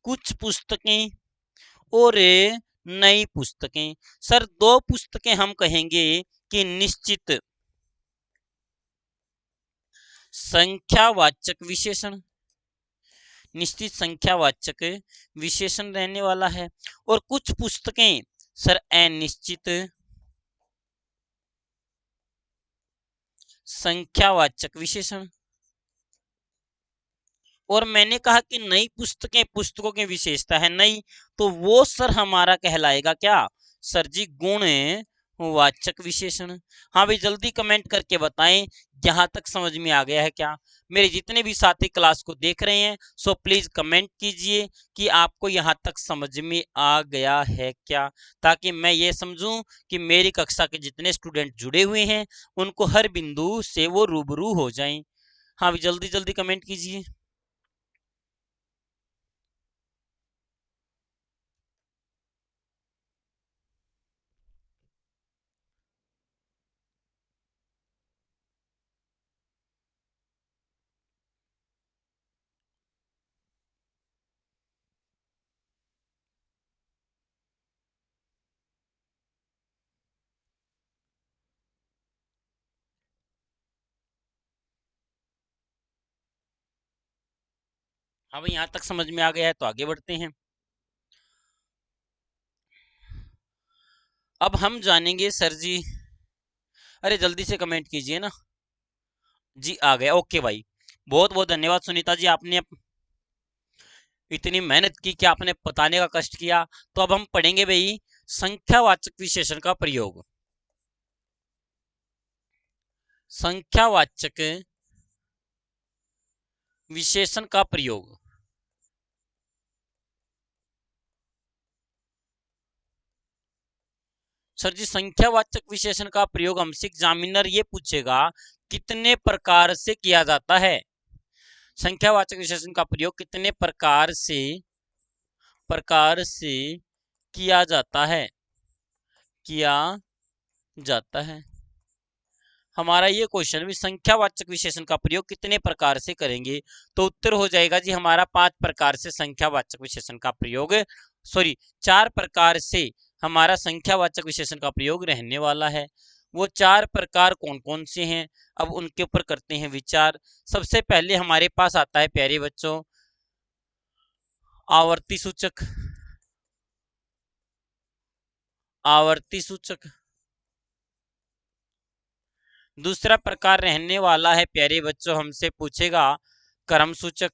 कुछ पुस्तकें और नई पुस्तकें। सर दो पुस्तकें हम कहेंगे कि निश्चित संख्यावाचक विशेषण, निश्चित संख्यावाचक विशेषण रहने वाला है, और कुछ पुस्तकें सर अनिश्चित संख्यावाचक विशेषण। और मैंने कहा कि नई पुस्तकें, पुस्तकों की विशेषता है नई, तो वो सर हमारा कहलाएगा क्या सर जी, गुण वाचक विशेषण। हाँ भाई जल्दी कमेंट करके बताएं यहां तक समझ में आ गया है क्या। मेरे जितने भी साथी क्लास को देख रहे हैं सो प्लीज कमेंट कीजिए कि आपको यहां तक समझ में आ गया है क्या, ताकि मैं ये समझूं कि मेरी कक्षा के जितने स्टूडेंट जुड़े हुए हैं उनको हर बिंदु से वो रूबरू हो जाएं। हाँ भाई जल्दी जल्दी कमेंट कीजिए। अब यहाँ तक समझ में आ गया है तो आगे बढ़ते हैं। अब हम जानेंगे सर जी, अरे जल्दी से कमेंट कीजिए ना जी, आ गया, ओके भाई, बहुत बहुत धन्यवाद सुनीता जी, आपने इतनी मेहनत की कि आपने बताने का कष्ट किया। तो अब हम पढ़ेंगे भाई संख्यावाचक विशेषण का प्रयोग। संख्यावाचक विशेषण का प्रयोग। सर जी संख्यावाचक विशेषण का प्रयोग हमसे एग्जामिनर ये पूछेगा कितने प्रकार से किया जाता है। संख्यावाचक विशेषण का प्रयोग कितने प्रकार से किया जाता है, किया जाता है। हमारा ये क्वेश्चन भी संख्यावाचक विशेषण का प्रयोग कितने प्रकार से करेंगे, तो उत्तर हो जाएगा जी हमारा 5 प्रकार से संख्यावाचक विशेषण का प्रयोग, सॉरी 4 प्रकार से हमारा संख्यावाचक विशेषण का प्रयोग रहने वाला है। वो 4 प्रकार कौन कौन से हैं, अब उनके ऊपर करते हैं विचार। सबसे पहले हमारे पास आता है प्यारे बच्चों आवर्ती सूचक। आवर्ती सूचक। दूसरा प्रकार रहने वाला है प्यारे बच्चों, हमसे पूछेगा क्रम सूचक।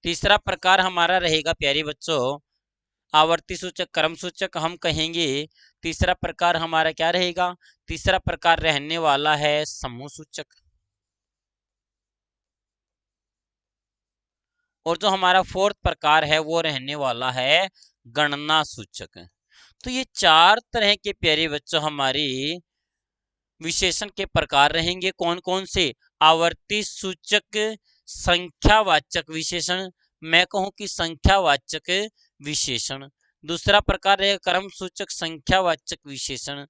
तीसरा प्रकार हमारा रहेगा प्यारे बच्चों आवर्ती सूचक, क्रम सूचक हम कहेंगे। तीसरा प्रकार हमारा क्या रहेगा, तीसरा प्रकार रहने वाला है समूह सूचक। और जो हमारा फोर्थ प्रकार है वो रहने वाला है गणना सूचक। तो ये 4 तरह के प्यारे बच्चों हमारे विशेषण के प्रकार रहेंगे। कौन कौन से, आवर्ती सूचक, संख्यावाचक विशेषण, मैं कहूं कि संख्यावाचक विशेषण। दूसरा प्रकार है क्रम सूचक संख्यावाचक विशेषण,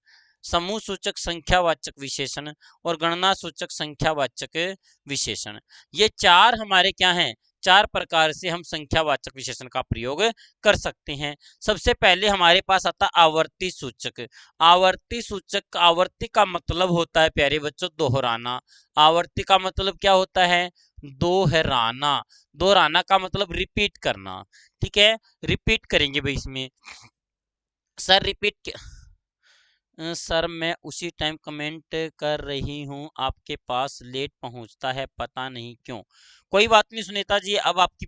समूह सूचक संख्यावाचक विशेषण और गणना सूचक संख्यावाचक विशेषण। ये 4 हमारे क्या हैं, 4 प्रकार से हम संख्यावाचक विशेषण का प्रयोग कर सकते हैं। सबसे पहले हमारे पास आता आवर्ती सूचक। आवर्ती सूचक, आवर्ती का मतलब होता है प्यारे बच्चों दोहराना। आवर्ती का मतलब क्या होता है, दोहराना। दोहराना का मतलब रिपीट करना, ठीक है, रिपीट करेंगे भाई इसमें। सर रिपीट, सर मैं उसी टाइम कमेंट कर रही हूँ, आपके पास लेट पहुंचता है पता नहीं क्यों। कोई बात नहीं सुनीता जी, अब आपकी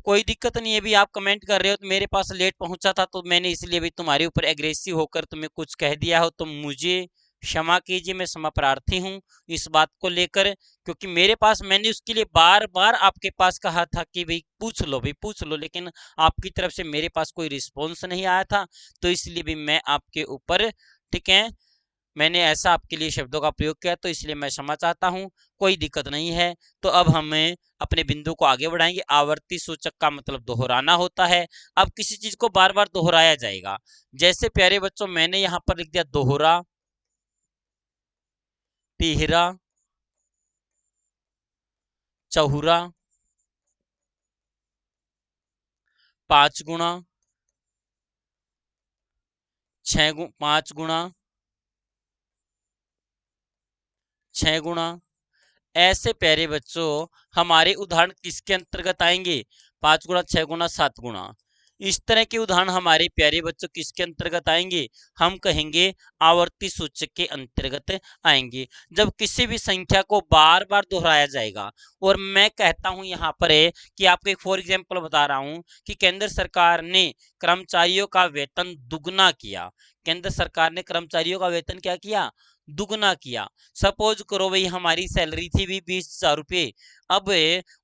कोई दिक्कत नहीं है भी, आप कमेंट कर रहे हो तो मेरे पास लेट पहुंचा था तो मैंने इसलिए भी तुम्हारे ऊपर एग्रेसिव होकर तुम्हें कुछ कह दिया हो, तो मुझे क्षमा कीजिए, मैं क्षमा प्रार्थी हूँ इस बात को लेकर। क्योंकि मेरे पास, मैंने उसके लिए बार बार आपके पास कहा था कि भाई पूछ लो भाई पूछ लो, लेकिन आपकी तरफ से मेरे पास कोई रिस्पॉन्स नहीं आया था, तो इसलिए भी मैं आपके ऊपर, ठीक है, मैंने ऐसा आपके लिए शब्दों का प्रयोग किया, तो इसलिए मैं क्षमा चाहता हूं, कोई दिक्कत नहीं है। तो अब हमें अपने बिंदु को आगे बढ़ाएंगे। आवर्ती सूचक का मतलब दोहराना होता है। अब किसी चीज को बार बार दोहराया जाएगा, जैसे प्यारे बच्चों मैंने यहां पर लिख दिया दोहरा, तिहरा, चौहरा, 5 गुणा, 5 गुणा, 6 गुणा। ऐसे प्यारे बच्चों हमारे उदाहरण किसके अंतर्गत आएंगे, 5 गुणा, 6 गुणा, 7 गुणा। इस तरह के उदाहरण हमारे प्यारे बच्चों किसके अंतर्गत आएंगे, हम कहेंगे आवर्ती सूचक के अंतर्गत आएंगे। जब किसी भी संख्या को बार बार दोहराया जाएगा, और मैं कहता हूं यहाँ पर है कि आपको एक फॉर एग्जाम्पल बता रहा हूं कि केंद्र सरकार ने कर्मचारियों का वेतन दुगना किया। केंद्र सरकार ने कर्मचारियों का वेतन क्या किया, दुगना किया। सपोज करो भाई हमारी सैलरी थी भी 20,000 रुपये, अब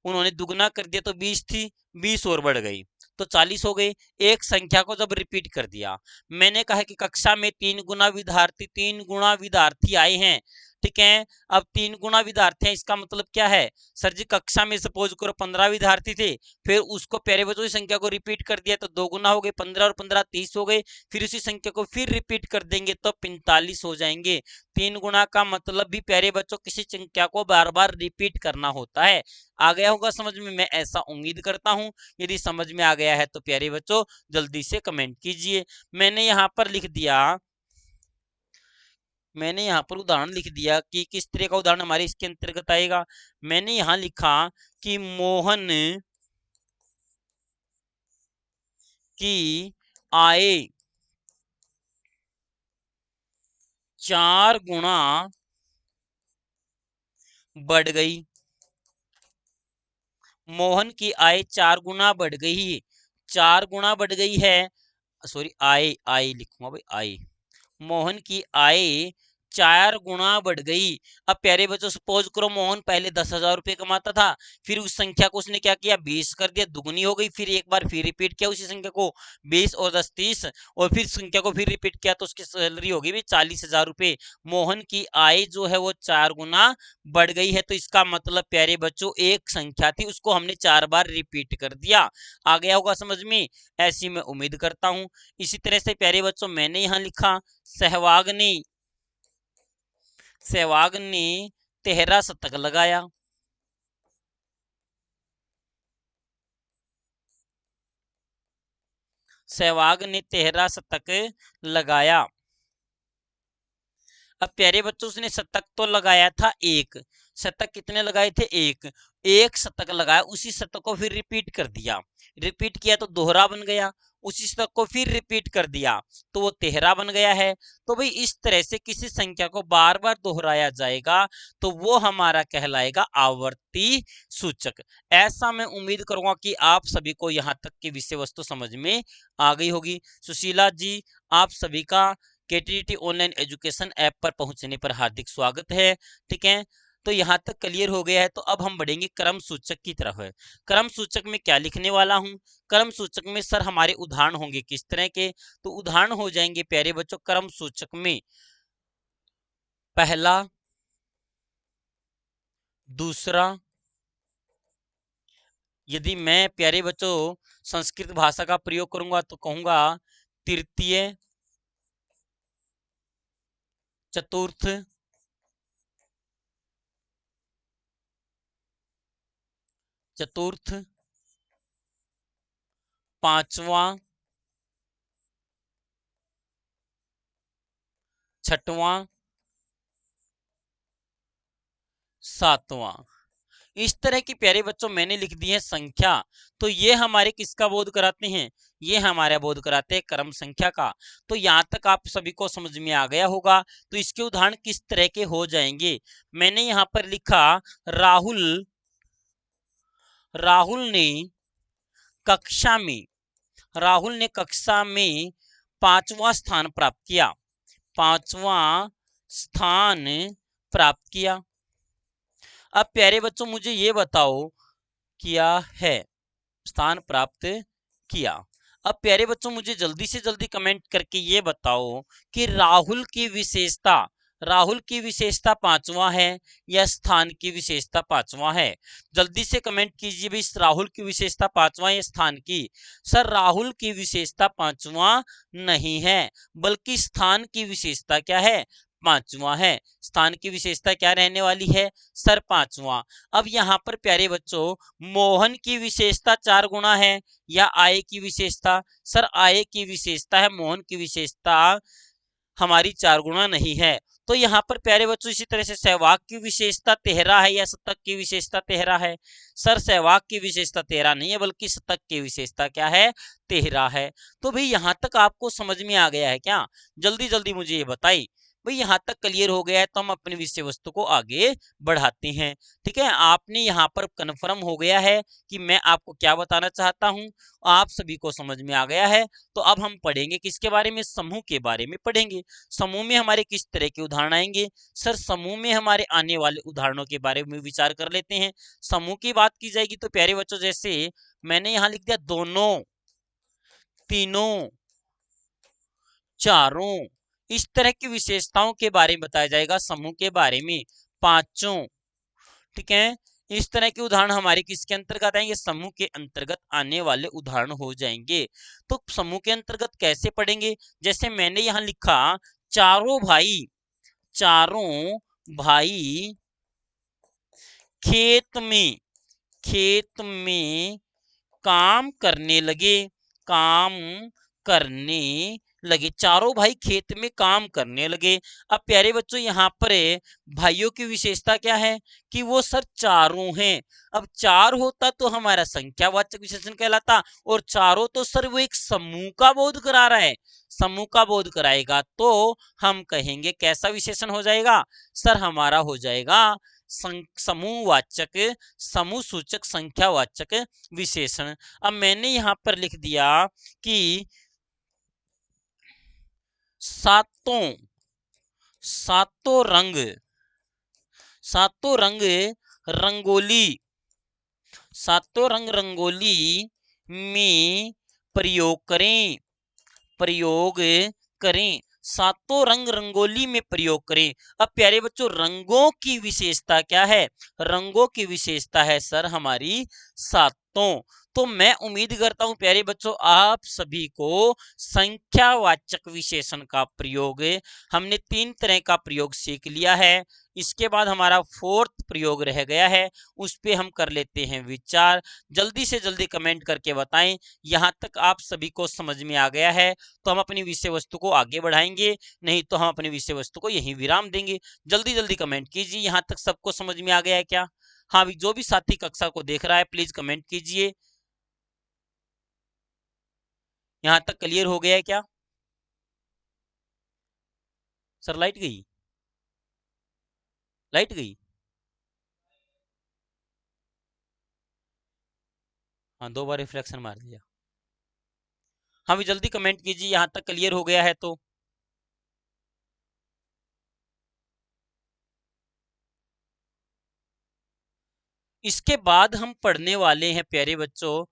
उन्होंने दुगना कर दिया तो 20 थी, 20 और बढ़ गई तो 40 हो गई। एक संख्या को जब रिपीट कर दिया, मैंने कहा कि कक्षा में 3 गुना विद्यार्थी आए हैं, ठीक है, अब 3 गुना विद्यार्थी हैं, इसका मतलब क्या है, सर जी कक्षा में सपोज करो 15 विद्यार्थी थे, फिर उसको प्यारे बच्चों की संख्या को रिपीट कर दिया तो 2 गुना हो गए, 15 और 15 30 हो गए, फिर उसी संख्या को फिर रिपीट कर देंगे तो 45 हो जाएंगे। 3 गुना का मतलब भी प्यारे बच्चों किसी संख्या को बार बार रिपीट करना होता है। आ गया होगा समझ में, मैं ऐसा उम्मीद करता हूं। यदि समझ में आ गया है तो प्यारे बच्चों जल्दी से कमेंट कीजिए। मैंने यहां पर लिख दिया मैंने यहाँ पर उदाहरण लिख दिया कि किस तरह का उदाहरण हमारे इसके अंतर्गत आएगा। मैंने यहाँ लिखा कि मोहन की आय 4 गुना बढ़ गई। मोहन की आय 4 गुना बढ़ गई, 4 गुना बढ़ गई है। सॉरी, आय आय लिखूंगा भाई, आय। मोहन की आय 4 गुना बढ़ गई। अब प्यारे बच्चों, सपोज करो मोहन पहले 10,000 रुपये कमाता था, फिर उस संख्या को उसने क्या किया, 20 कर दिया, दुगनी हो गई। फिर एक बार फिर रिपीट किया उसी संख्या को, 20 और 10 30, और फिर संख्या को फिर रिपीट किया तो उसकी सैलरी होगी भी 40,000 रुपये। मोहन की आय जो है वो 4 गुना बढ़ गई है। तो इसका मतलब प्यारे बच्चों, एक संख्या थी उसको हमने 4 बार रिपीट कर दिया। आ गया होगा समझ में, ऐसी मैं उम्मीद करता हूं। इसी तरह से प्यारे बच्चों, मैंने यहां लिखा सहवाग ने 13 शतक लगाया। सहवाग ने 13 शतक लगाया। अब प्यारे बच्चों, उसने शतक तो लगाया था एक, शतक कितने लगाए थे, एक, एक शतक लगाया, उसी शतक को फिर रिपीट कर दिया, रिपीट किया तो दोहरा बन गया, उसी शतक को फिर रिपीट कर दिया तो वो 13 बन गया है। तो भाई इस तरह से किसी संख्या को बार बार दोहराया जाएगा तो वो हमारा कहलाएगा आवर्ती सूचक। ऐसा मैं उम्मीद करूंगा कि आप सभी को यहाँ तक की विषय वस्तु समझ में आ गई होगी। सुशीला जी, आप सभी का केटीटी ऑनलाइन एजुकेशन ऐप पर पहुंचने पर हार्दिक स्वागत है। ठीक है, तो यहाँ तक क्लियर हो गया है। तो अब हम बढ़ेंगे क्रम सूचक की तरफ। क्रम सूचक में क्या लिखने वाला हूँ, क्रम सूचक में सर हमारे उदाहरण होंगे किस तरह के, तो उदाहरण हो जाएंगे प्यारे बच्चों क्रम सूचक में पहला, दूसरा, यदि मैं प्यारे बच्चों संस्कृत भाषा का प्रयोग करूंगा तो कहूंगा तृतीय, चतुर्थ, चतुर्थ, पांचवा, छठवां, सातवां। इस तरह की प्यारे बच्चों मैंने लिख दी है संख्या। तो ये हमारे किसका बोध कराते हैं, ये हमारा बोध कराते हैं क्रम संख्या का। तो यहाँ तक आप सभी को समझ में आ गया होगा। तो इसके उदाहरण किस तरह के हो जाएंगे, मैंने यहाँ पर लिखा राहुल, राहुल ने कक्षा में, राहुल ने कक्षा में 5वां स्थान प्राप्त किया, 5वां स्थान प्राप्त किया। अब प्यारे बच्चों मुझे ये बताओ, किया है, स्थान प्राप्त किया। अब प्यारे बच्चों मुझे जल्दी से जल्दी कमेंट करके ये बताओ कि राहुल की विशेषता, राहुल की विशेषता 5वां है या स्थान की विशेषता 5वां है। जल्दी से कमेंट कीजिए भाई, राहुल की विशेषता 5वां या स्थान की। सर राहुल की विशेषता 5वां नहीं है, बल्कि स्थान की विशेषता क्या है, 5वां है। स्थान की विशेषता क्या रहने वाली है सर, 5वां। अब यहाँ पर प्यारे बच्चों मोहन की विशेषता 4 गुना है या आय की विशेषता, सर आय की विशेषता है, मोहन की विशेषता हमारी 4 गुना नहीं है। तो यहाँ पर प्यारे बच्चों इसी तरह से सहवाग की विशेषता 13 है या शतक की विशेषता 13 है, सर सहवाग की विशेषता 13 नहीं है बल्कि शतक की विशेषता क्या है, 13 है। तो भाई यहाँ तक आपको समझ में आ गया है क्या, जल्दी जल्दी मुझे ये बताइए। भाई यहाँ तक क्लियर हो गया है तो हम अपनी विषय वस्तु को आगे बढ़ाते हैं। ठीक है, आपने यहाँ पर कन्फर्म हो गया है कि मैं आपको क्या बताना चाहता हूँ, आप सभी को समझ में आ गया है। तो अब हम पढ़ेंगे किसके बारे में, समूह के बारे में पढ़ेंगे। समूह में हमारे किस तरह के उदाहरण आएंगे, सर समूह में हमारे आने वाले उदाहरणों के बारे में विचार कर लेते हैं। समूह की बात की जाएगी तो प्यारे बच्चों जैसे मैंने यहाँ लिख दिया दोनों, तीनों, चारों, इस तरह की विशेषताओं के बारे में बताया जाएगा समूह के बारे में, पांचों। ठीक है, इस तरह के उदाहरण हमारे किसके अंतर्गत आएंगे, समूह के अंतर्गत आने वाले उदाहरण हो जाएंगे। तो समूह के अंतर्गत कैसे पढ़ेंगे, जैसे मैंने यहाँ लिखा चारों भाई, चारों भाई खेत में, खेत में काम करने लगे, काम करने लगे, चारों भाई खेत में काम करने लगे। अब प्यारे बच्चों यहाँ पर भाइयों की विशेषता क्या है कि वो सर चारों हैं। अब चार होता तो हमारा संख्यावाचक विशेषण कहलाता, और चारों तो सर वो एक समूह का बोध करा रहा है, समूह का बोध कराएगा तो हम कहेंगे कैसा विशेषण हो जाएगा सर, हमारा हो जाएगा समूहवाचक, समूह सूचक संख्यावाचक विशेषण। अब मैंने यहां पर लिख दिया कि सातों सातों रंग, सातों रंग रंगोली, सातों रंग रंगोली में प्रयोग करें, प्रयोग करें, सातों रंग रंगोली में प्रयोग करें। अब प्यारे बच्चों रंगों की विशेषता क्या है, रंगों की विशेषता है सर हमारी सातों। तो मैं उम्मीद करता हूं प्यारे बच्चों आप सभी को संख्यावाचक विशेषण का प्रयोग, हमने तीन तरह का प्रयोग सीख लिया है। इसके बाद हमारा फोर्थ प्रयोग रह गया है, उस पे हम कर लेते हैं विचार। जल्दी से जल्दी कमेंट करके बताएं यहां तक आप सभी को समझ में आ गया है तो हम अपनी विषय वस्तु को आगे बढ़ाएंगे, नहीं तो हम अपनी विषय वस्तु को यहीं विराम देंगे। जल्दी जल्दी कमेंट कीजिए यहां तक सबको समझ में आ गया है क्या। हाँ भी जो भी साथी कक्षा को देख रहा है प्लीज कमेंट कीजिए, यहां तक क्लियर हो गया है क्या। सर लाइट गई, लाइट गई। हाँ 2 बार रिफ्लेक्शन मार दिया। हाँ भी जल्दी कमेंट कीजिए यहां तक क्लियर हो गया है तो। इसके बाद हम पढ़ने वाले हैं प्यारे बच्चों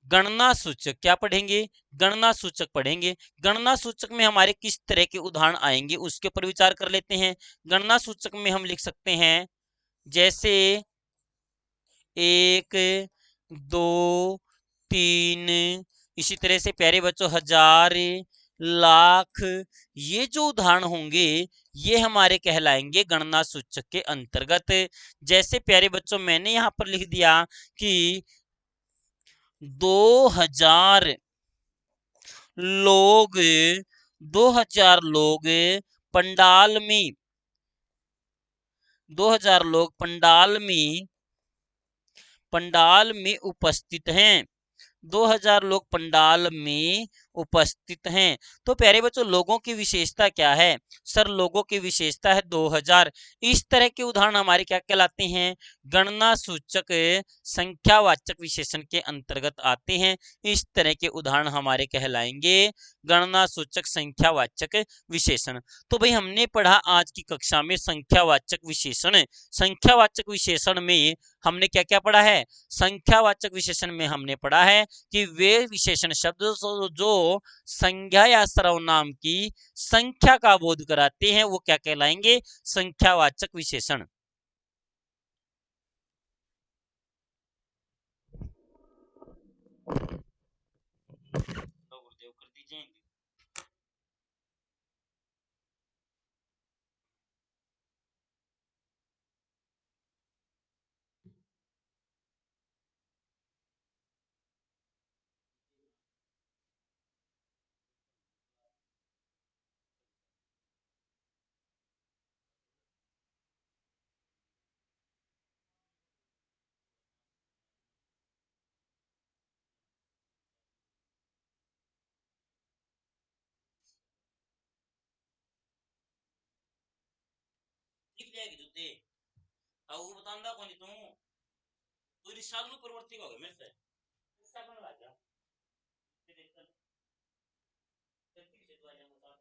गणना सूचक। क्या पढ़ेंगे, गणना सूचक पढ़ेंगे। गणना सूचक में हमारे किस तरह के उदाहरण आएंगे उसके ऊपर विचार कर लेते हैं। गणना सूचक में हम लिख सकते हैं जैसे 1, 2, 3, इसी तरह से प्यारे बच्चों हजार, लाख, ये जो उदाहरण होंगे ये हमारे कहलाएंगे गणना सूचक के अंतर्गत। जैसे प्यारे बच्चों मैंने यहां पर लिख दिया कि 2000 लोग, 2000 लोग पंडाल में, 2000 लोग पंडाल में उपस्थित हैं, 2000 लोग पंडाल में उपस्थित हैं। तो प्यारे बच्चों लोगों की विशेषता क्या है सर, लोगों की विशेषता है 2000। इस तरह के उदाहरण हमारे क्या कहलाते हैं, गणना सूचक संख्यावाचक विशेषण के अंतर्गत आते हैं। इस तरह के उदाहरण हमारे कहलाएंगे गणना सूचक संख्यावाचक विशेषण। तो भाई हमने पढ़ा आज की कक्षा में संख्यावाचक विशेषण। संख्यावाचक विशेषण में हमने क्या क्या पढ़ा है, संख्यावाचक विशेषण में हमने पढ़ा है कि वे विशेषण शब्द जो संज्ञा या सर्वनाम की संख्या का बोध कराते हैं वो क्या कहलाएंगे, संख्यावाचक विशेषण। गुरुदेव कर दीजिए। लिख जाएगी जुते अब वो बतांदा कौन तू रिसाल नु प्रवृत्ति का हो मेरे से रिसाल बन लगा ये देख कर व्यक्ति से तो आ जाऊंगा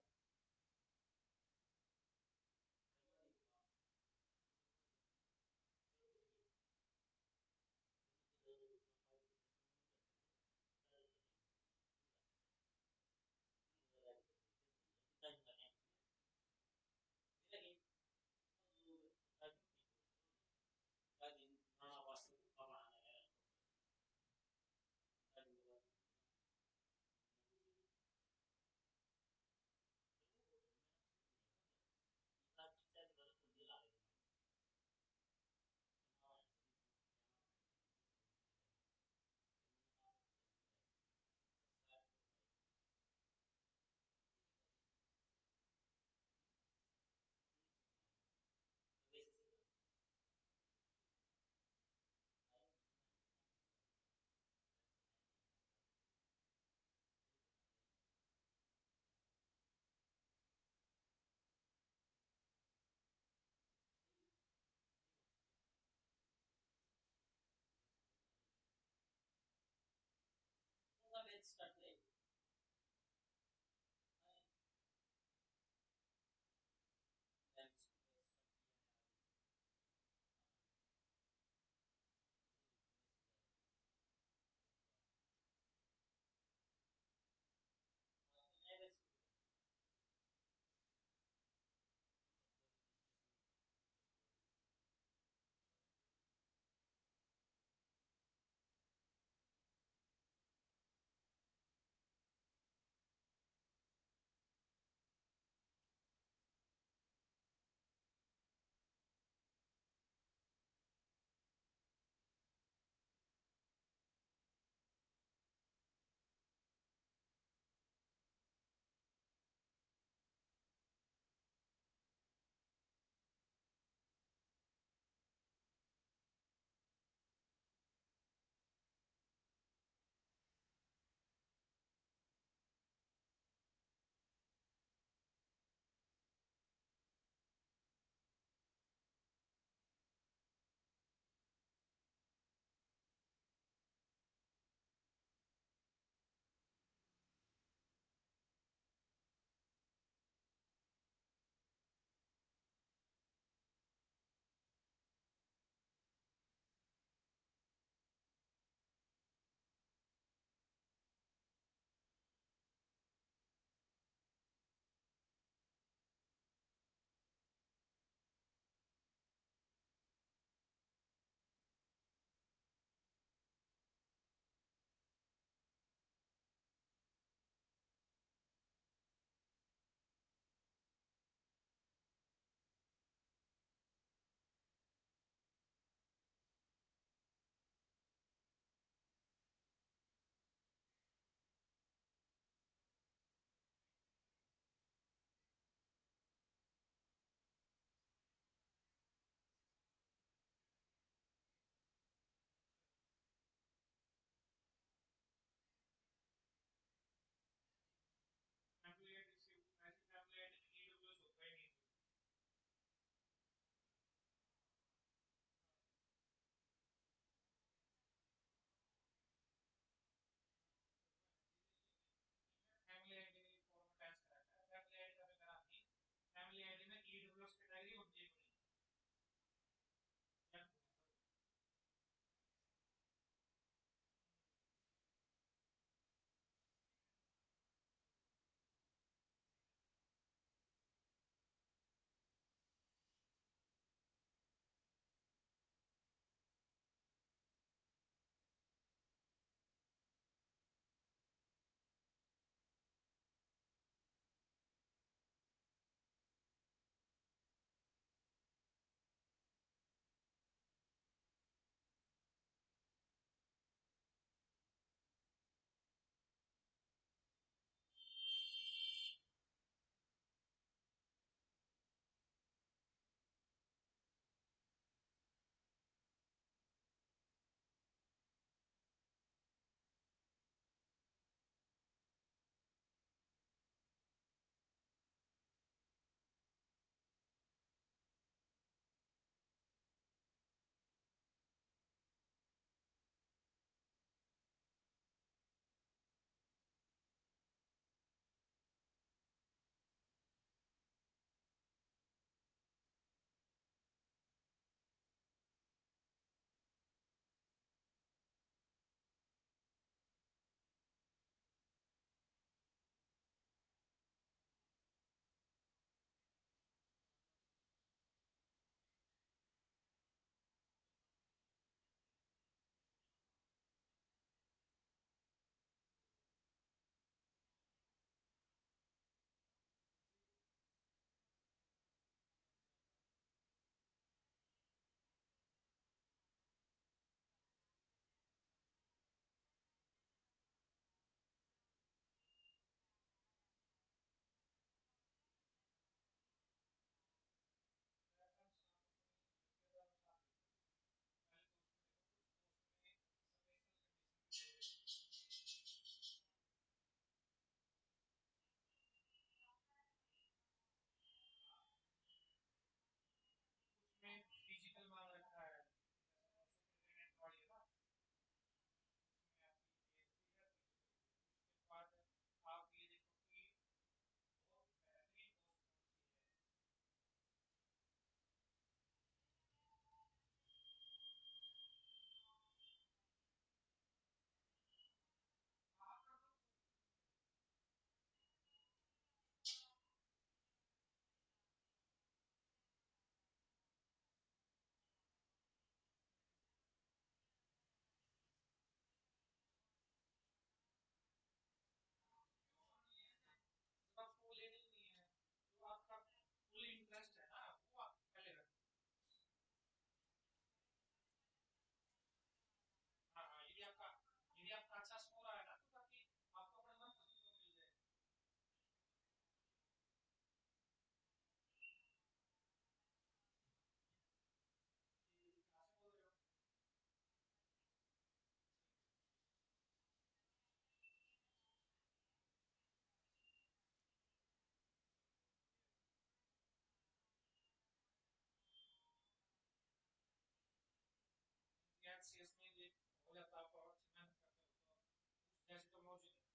एचसीएस में ये हो जाता है, आपको और अच्छी मेहनत करते हो तो उस जैसे तो मौजूद है।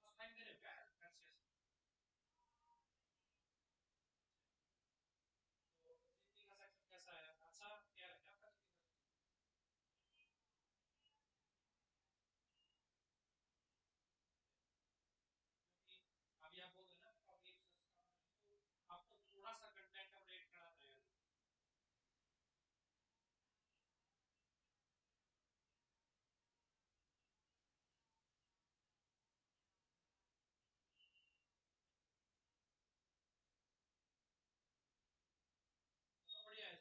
फर्स्ट टाइम दे रहे हो क्या एचसीएस? तो जीपी का सेक्शन कैसा है, अच्छा क्या है क्या आपका जीपी का सेक्शन? क्योंकि अभी आप बोल रहे हैं ना पब्लिक तो आपको थोड़ा सा कंटेंट अपडेट करना पड़ेगा। तो बढ़िया है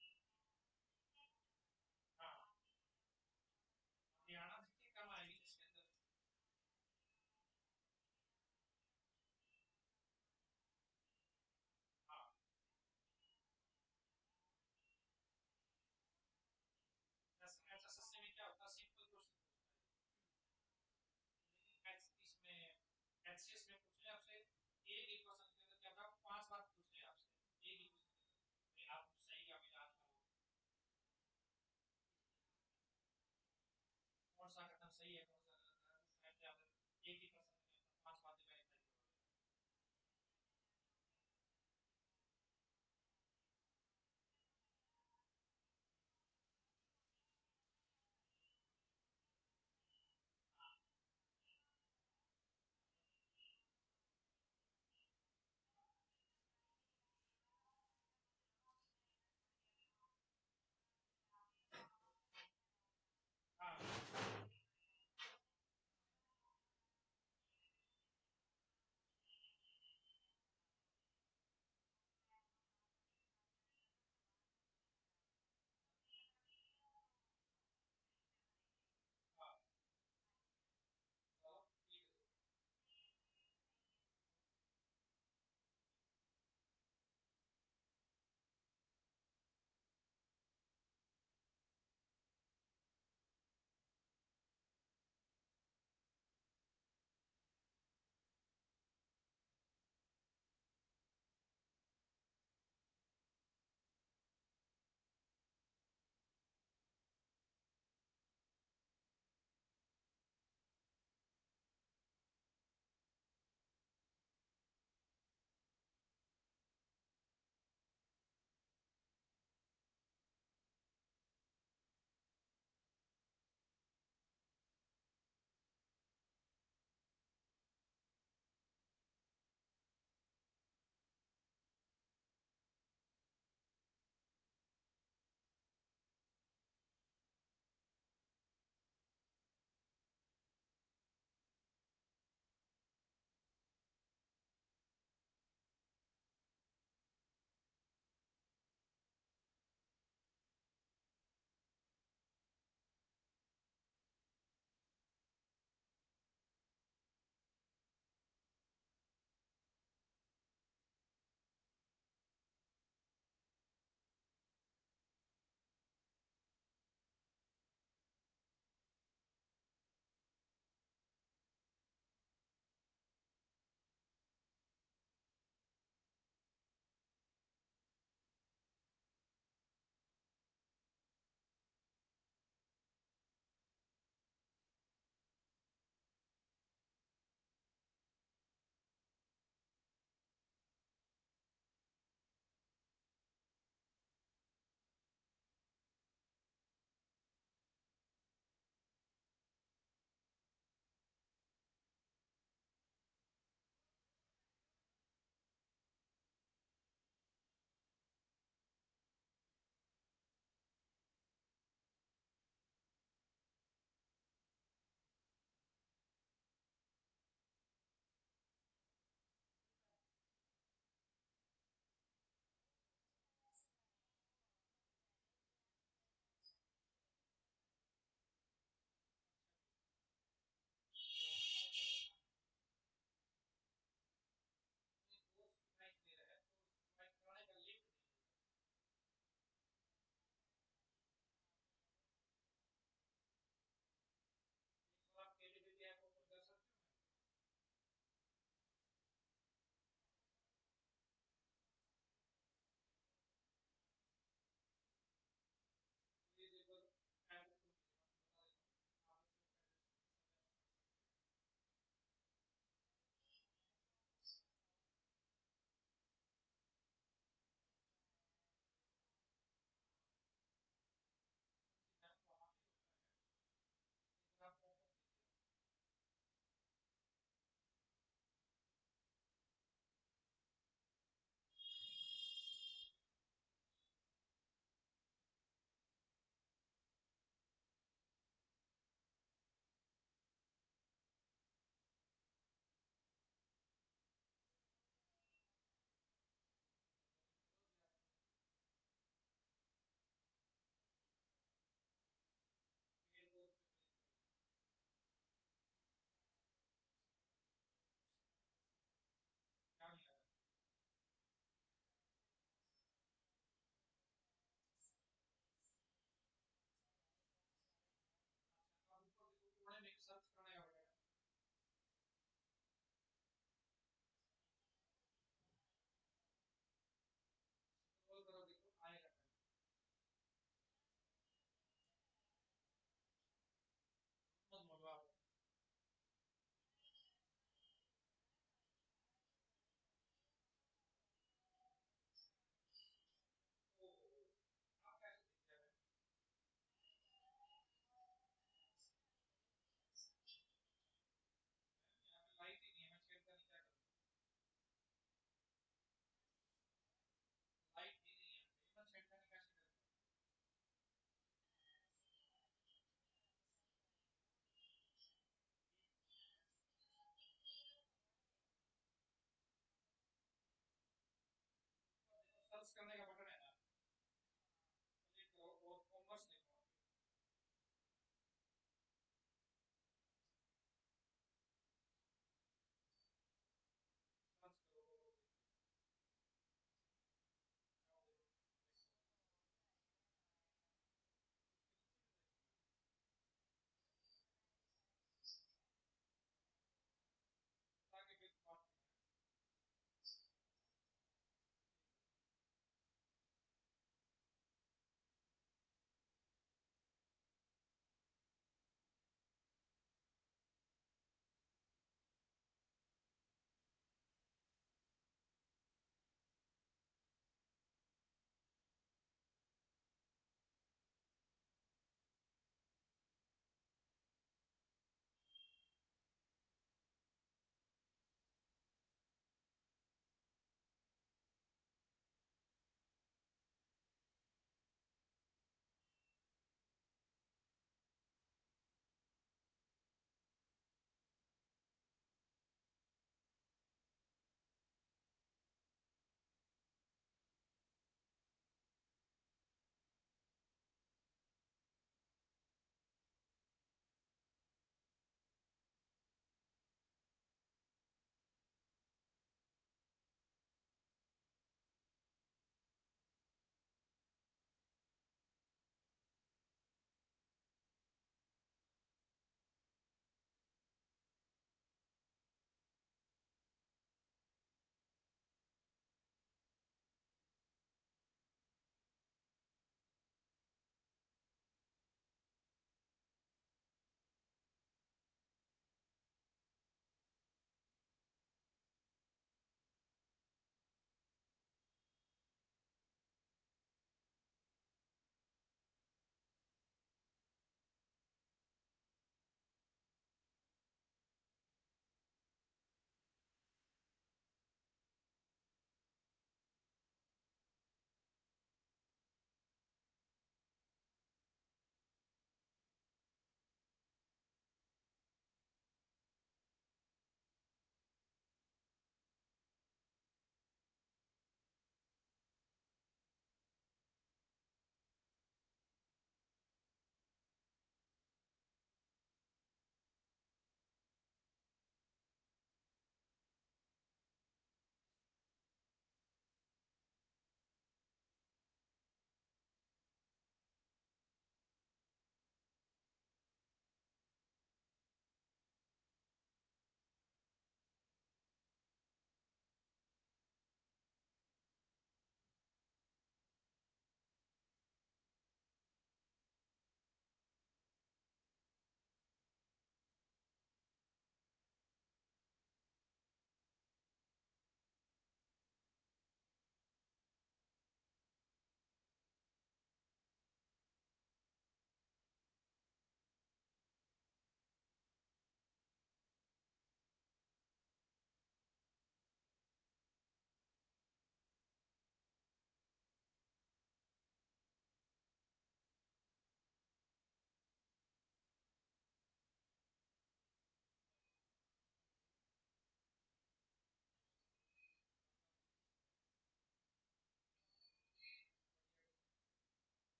जी। हाँ, हरियाणा जितनी कम आएगी इसके अंदर। हाँ, जैसे एचएसएस में क्या होता है, सिंपल क्वेश्चन पूछता है, लेकिन एच इसमें एचसीएस में पूछ रहे आपसे एक ही क्वेश्चन के अंदर क्या होगा, पांच बार पूछ रहे आपसे एक ही क्वेश्चन के अंदर, नहीं आप सही का मिलान करो, कौन सा